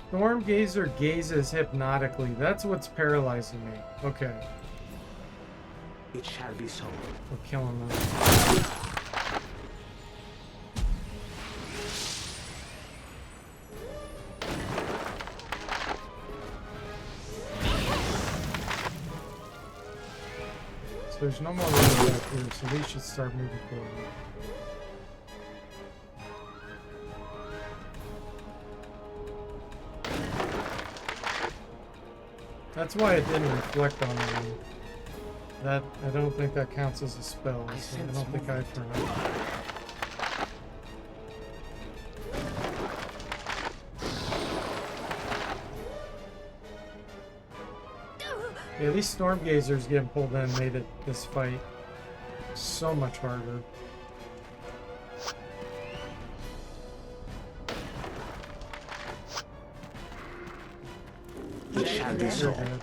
Storm Gazer gazes hypnotically. That's what's paralyzing me. Okay. It shall be so. We're killing them. So there's no more room back here, so these should start moving forward. That's why it didn't reflect on them. That I don't think that counts as a spell, so I don't think I turned it. Yeah, these Storm Gazers getting pulled in made it this fight so much harder. They're dead.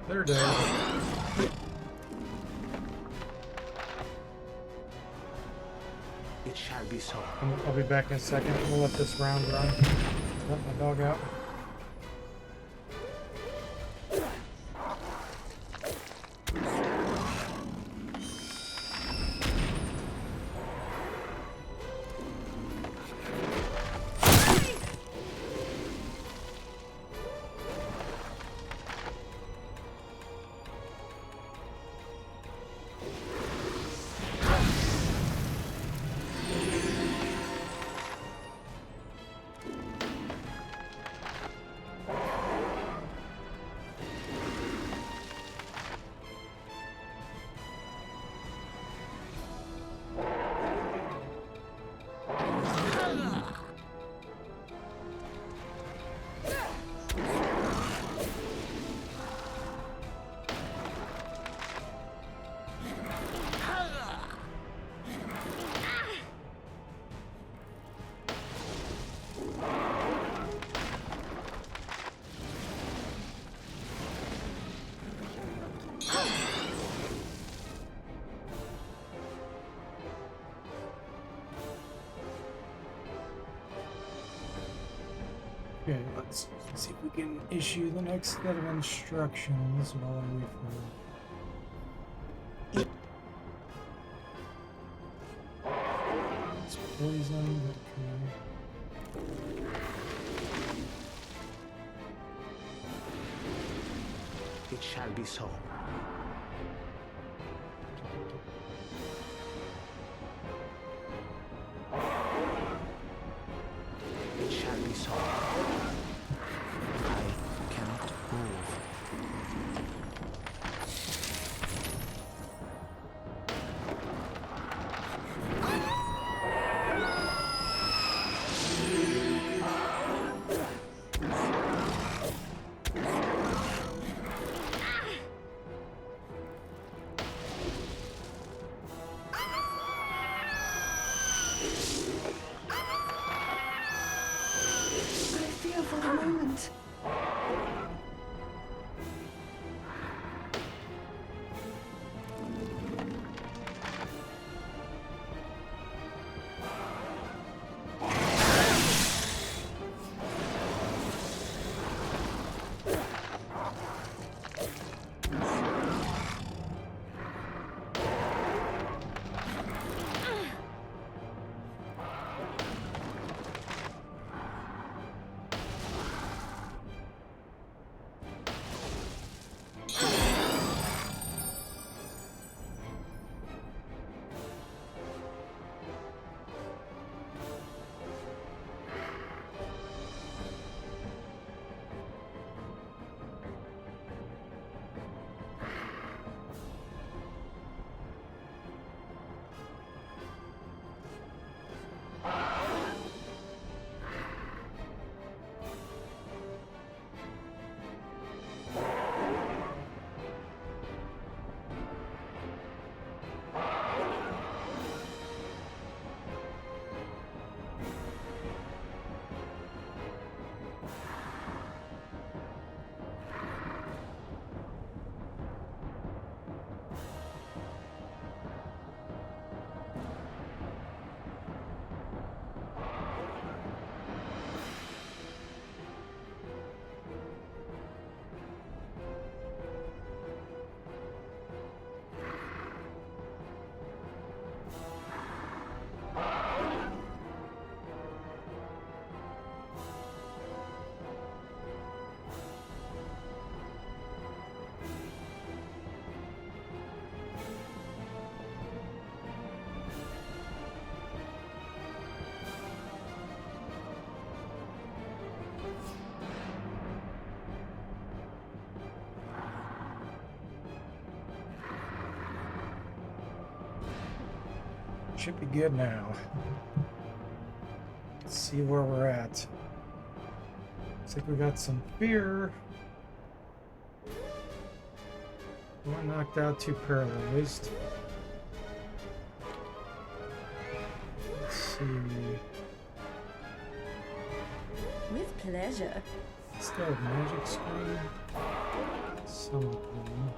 They're dead. It shall be so. I'll be back in a second. We'll let this round run. Let my dog out. Okay, let's see if we can issue the next set of instructions while I wait for it's poison, okay. It shall be so. It shall be so. I cannot move. I fear for the moment. Should be good now. Let's see where we're at. Looks like we got some fear. One knocked out, two paralyzed. Let's see. With pleasure. Still have magic screen. Some of them.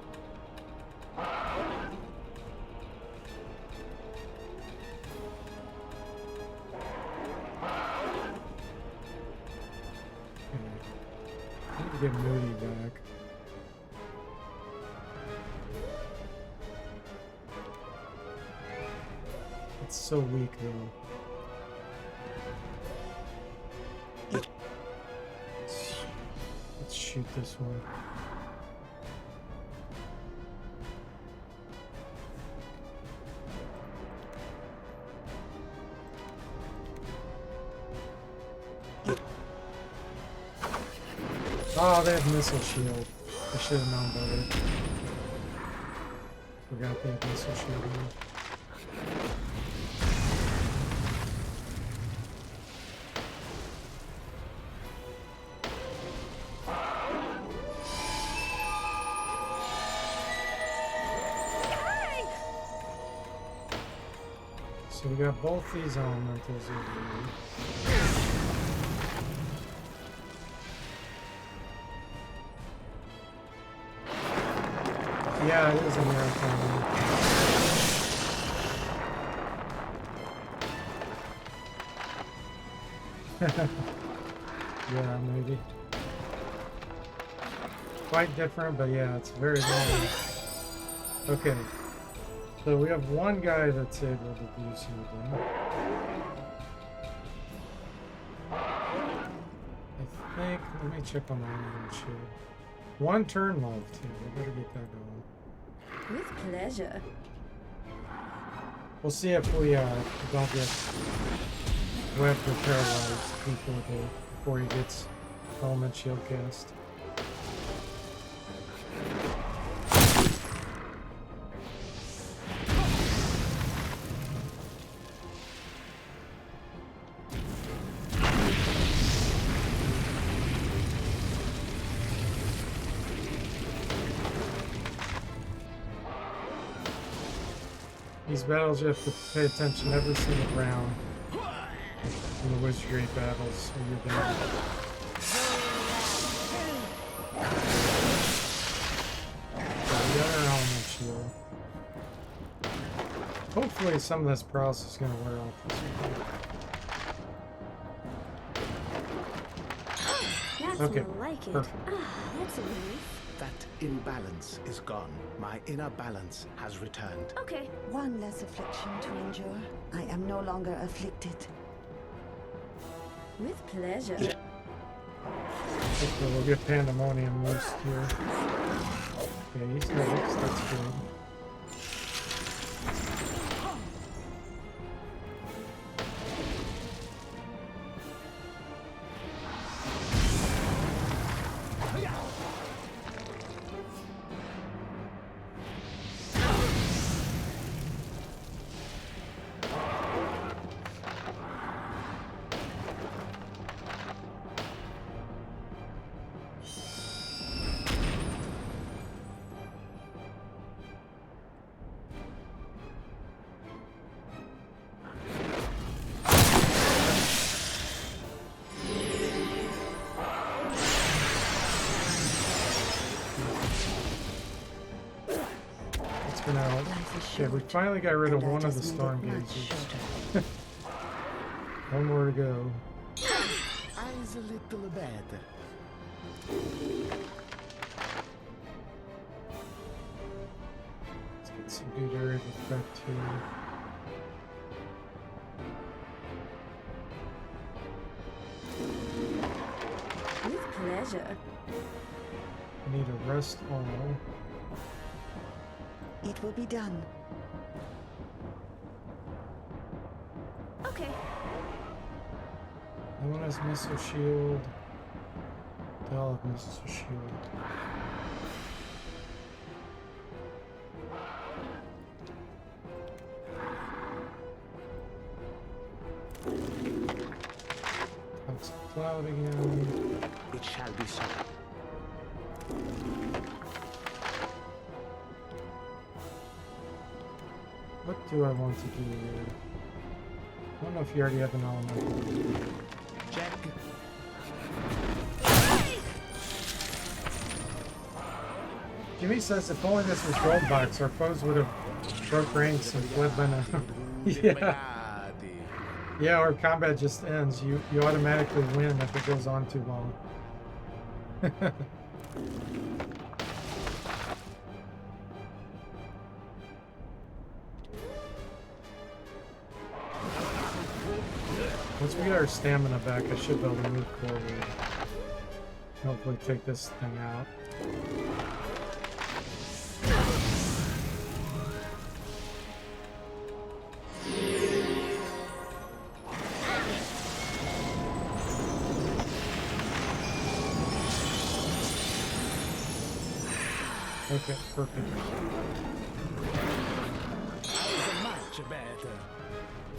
Get Moody back. It's so weak though. Let's shoot this one. Oh, they have missile shield. I should have known better. Forgot they have missile shield here. So we got both these elementals over here. Yeah, it is a marathon. Yeah, maybe. Quite different, but yeah, it's very long. Okay. So we have one guy that's able to do something. I think, let me check on my own shield. One turn left. Yeah, we better get that going. With pleasure. We'll see if we don't get webbed or paralyzed before he gets element shield cast. These battles you have to pay attention every single round in the Wizardry battles or you're down. So we got our element shield. Hopefully some of this paralysis is going to wear off this one. That's Okay, more like it. perfect. Ah, that's a relief. That imbalance is gone. My inner balance has returned. Okay. One less affliction to endure. I am no longer afflicted. With pleasure. Hopefully we'll get Pandemonium loose here. Okay, he's next. That's good. Okay, we finally got rid of one of the storm gauges. One more to go. Eyes a little better. Let's get some good area of effect here. With pleasure. I need a rest all. It will be done. Okay. No one has missile shield. They all have missile shield. Toxic cloud again. It shall be so. What do I want to do here? I don't know if you already have an element. Check. Jimmy says if only this was Goldbox, our foes would have broke ranks and fled by now. Yeah. Yeah, or combat just ends. You automatically win if it goes on too long. Once we get our stamina back, I should be able to move forward. Hopefully take this thing out. Okay, perfect. Eyes a much better.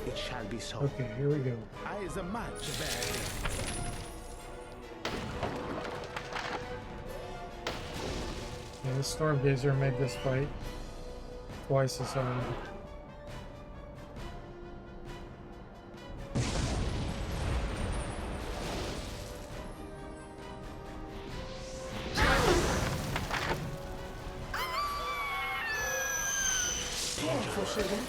It shall be so. Okay, here we go. Eyes a much better. Yeah, the Storm Gazer made this fight twice as hard. Careful, sugar.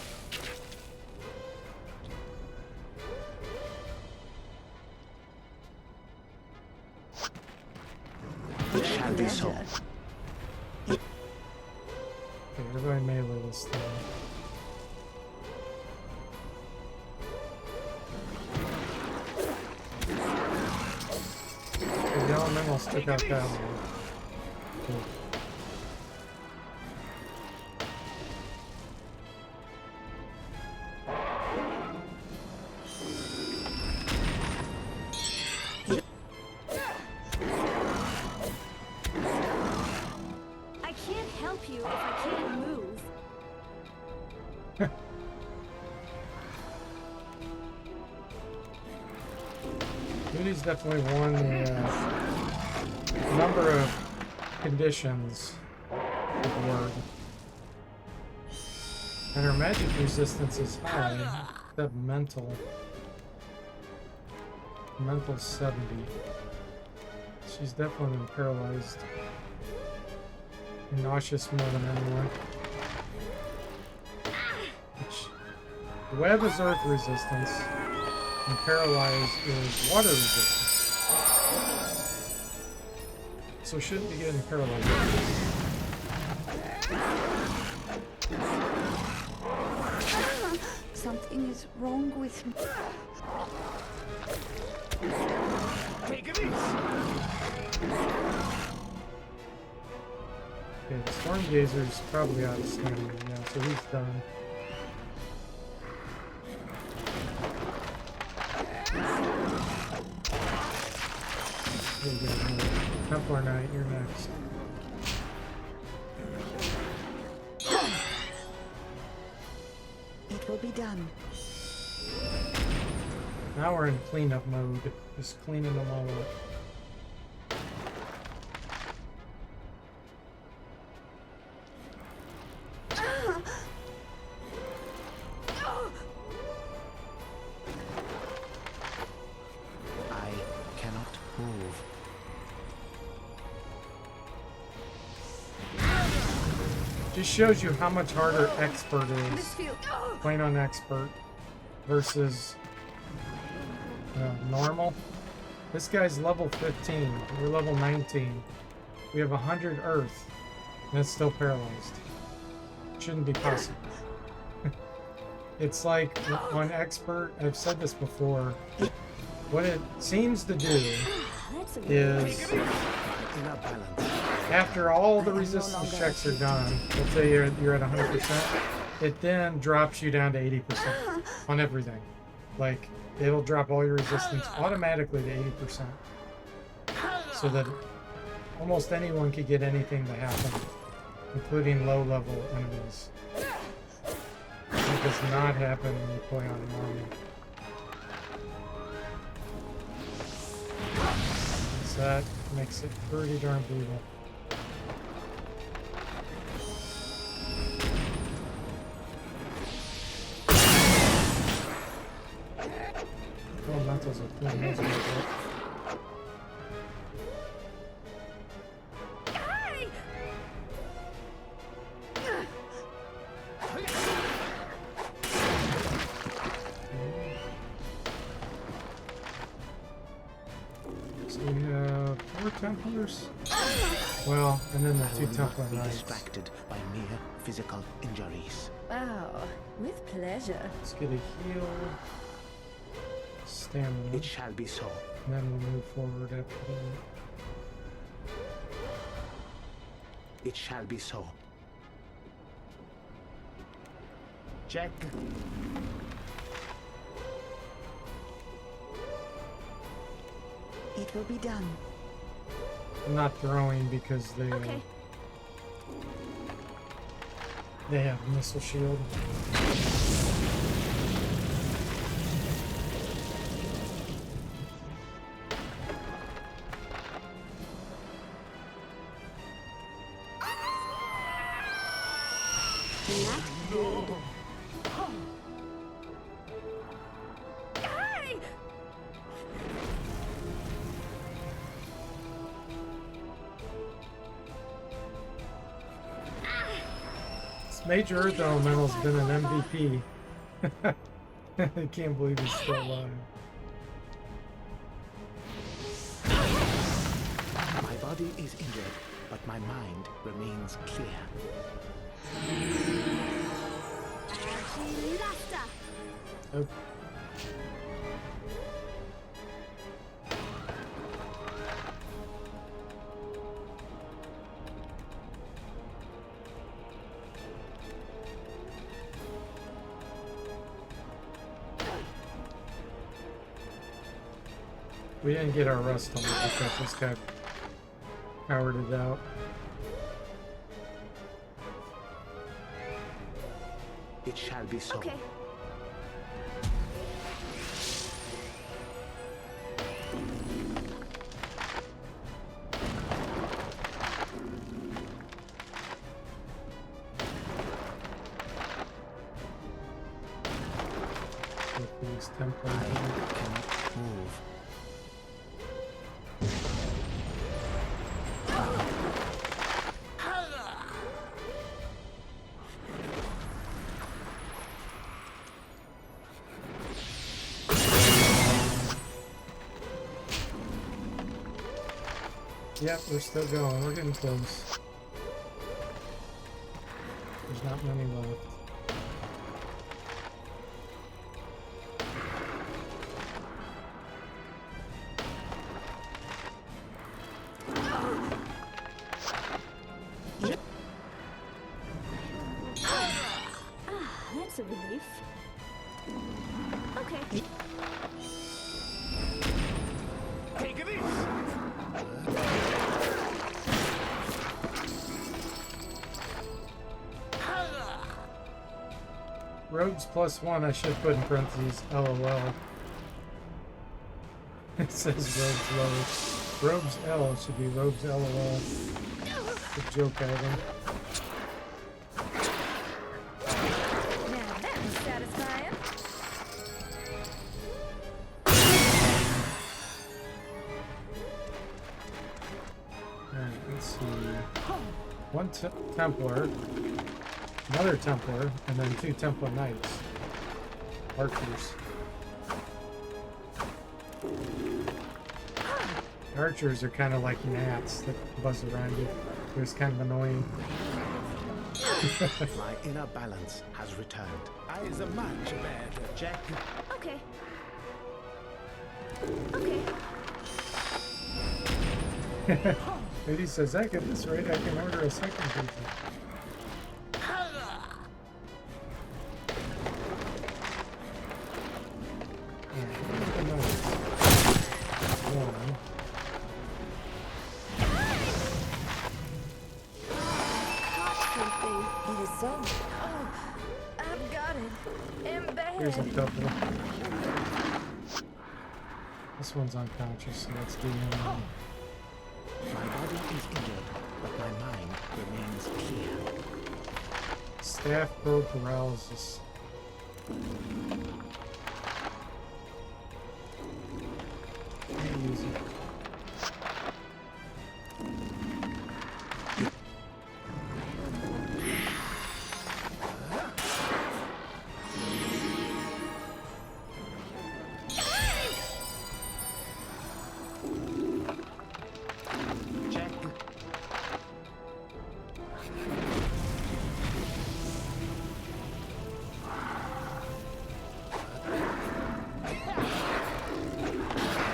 It shall be so. Okay, everybody melee this thing. Okay, the elemental stick out that one. Cool. I can't help you if I can't move. Duty's definitely won the number of conditions of the word. And her magic resistance is high, except mental. Mental 70. She's definitely been paralyzed. And nauseous more than anyone. The web is earth resistance, and paralyzed is water resistance. So shouldn't be getting paralyzed. Something is wrong with me. Take it easy. Okay, the Storm Gazer's probably out of stamina now, so he's done. There you go. Templar Knight, you're next. It will be done. Now we're in cleanup mode, just cleaning them all up. I cannot move. Just shows you how much harder Expert This is. feels. Playing on Expert versus normal. This guy's level 15. We're level 19. We have 100 Earth, and it's still paralyzed. Shouldn't be possible. It's like on Expert, I've said this before, what it seems to do That's a is In a balance. after all the resistance checks are done, let's say you're at 100%, it then drops you down to 80% on everything. Like, it'll drop all your resistance automatically to 80%. So that almost anyone could get anything to happen, including low-level enemies. It does not happen when you play on an army. So that makes it pretty darn brutal. Elementals are cool. Those are good. Hey! So we have 4 Templars. Well, and then the I 2 will Templar not be Knights. distracted by mere physical injuries. Oh, with pleasure. Let's get a heal. Stamina. It shall be so. And then we'll move forward after that. It shall be so. Check. It will be done. I'm not throwing because Okay. they have missile shield. Hey! This Major Earth Elemental's been an MVP. I can't believe he's still alive. My body is injured, but my mind remains clear. Laster. Oh. We didn't get our rust on it because this guy powered it out. It shall be so. Okay. With these Templar. I cannot move. Yep, we're still going. We're getting close. There's not many left. That's a relief. Okay. Take this! Rogues +1, I should put in parentheses, LOL. It says Rogues low. Rogues L should be Rogues LOL. Good joke item. Now that was satisfying. Alright, let's see. One Templar, another Templar, and then 2 Templar Knights. Archers. Archers are kind of like gnats that buzz around you. They're just kind of annoying. My inner balance has returned. I is a much better. Check. Okay. Okay. Lady says, I get this right, I can order a second pizza. Something. It is so. Oh, I've got it. In bed. Here's a couple. This one's unconscious, so let's do him. My body is injured, but my mind remains clear. Staff Pro Paralysis. Easy. Check.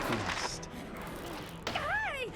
Feast. Hey!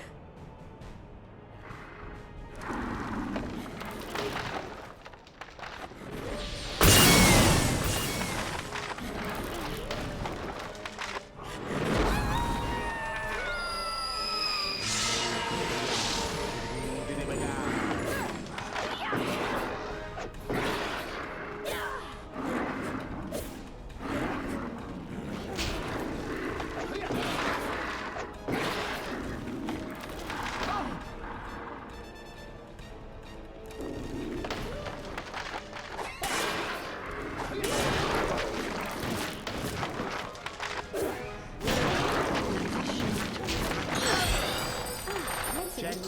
Check. 2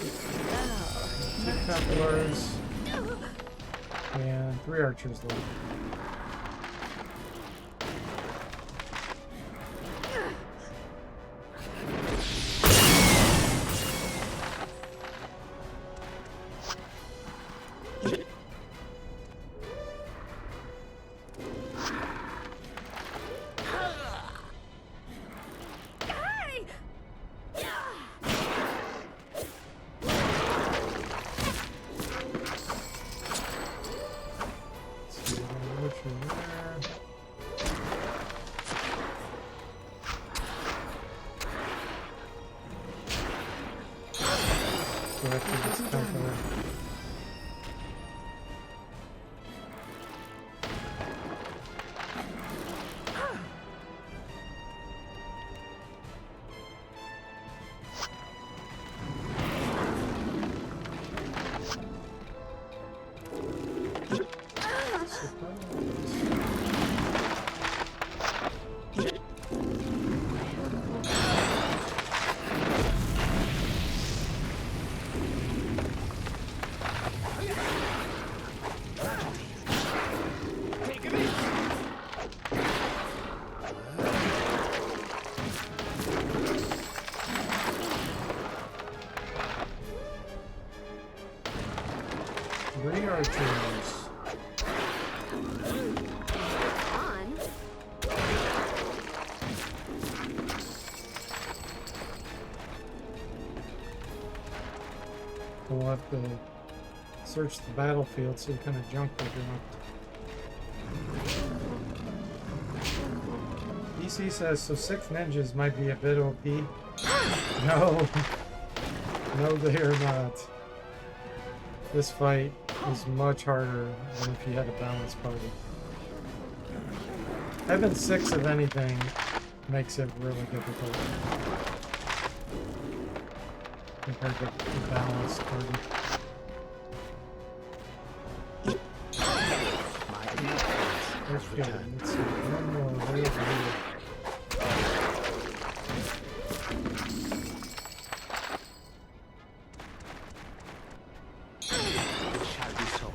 Templars. And 3 archers left. after this temple. Three archers. On. We'll have to search the battlefield, see what kind of junk they dropped. DC says, so 6 ninjas might be a bit OP. No. No, they are not. This fight is much harder than if you had a balanced party. Having 6 of anything makes it really difficult compared to the balanced party. Okay, let's see. One more way over here. It shall be so.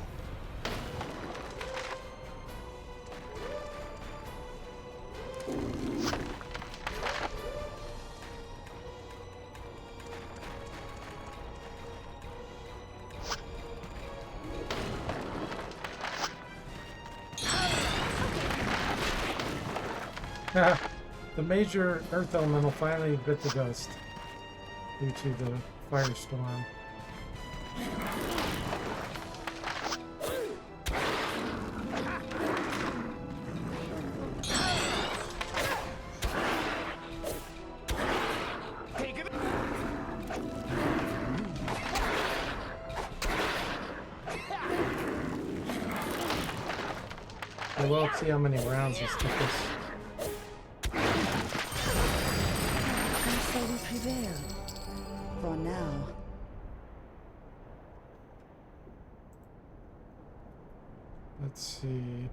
The major earth elemental finally bit the dust due to the firestorm. Well, let's see how many rounds this took us. And so we prevail. For now. Let's see.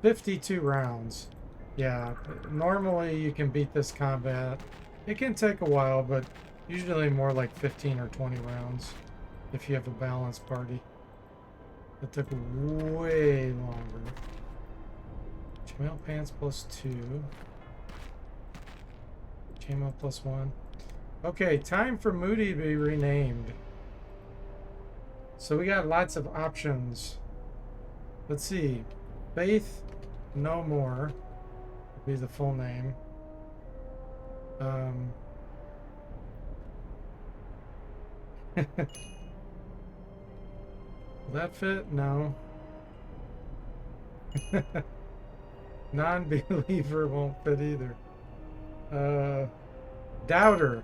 $52 rounds. Yeah, normally you can beat this combat. It can take a while, but usually more like 15 or 20 rounds if you have a balanced party. It took way longer. Chainmail pants +2. Chainmail +1. Okay, time for Moody to be renamed. So we got lots of options. Let's see. Faith No More would be the full name. Will that fit? No. Non-believer won't fit either. Doubter.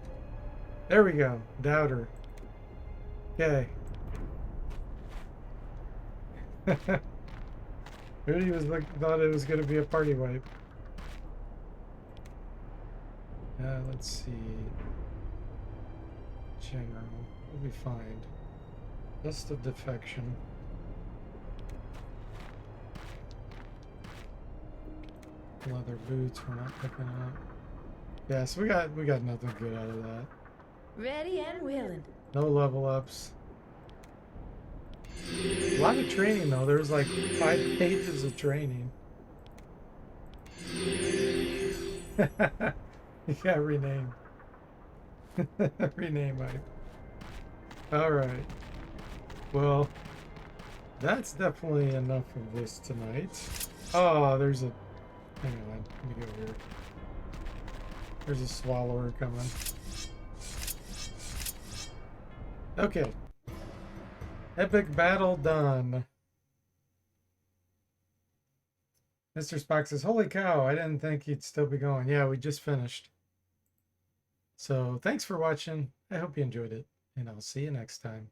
There we go. Doubter. Okay. Rudy was thought it was going to be a party wipe. Let's see. General. What did we find? List of defection. Leather boots we're not picking up. Yeah, so we got nothing good out of that. Ready and willing. No level ups. A lot of training though. There's like 5 pages of training. You got renamed. Rename Mike. Alright. Well, that's definitely enough of this tonight. Oh, there's a... Hang on, let me go here. There's a swallower coming. Okay. Epic battle done. Mr. Spock says, holy cow, I didn't think you'd still be going. Yeah, we just finished. So thanks for watching. I hope you enjoyed it, and I'll see you next time.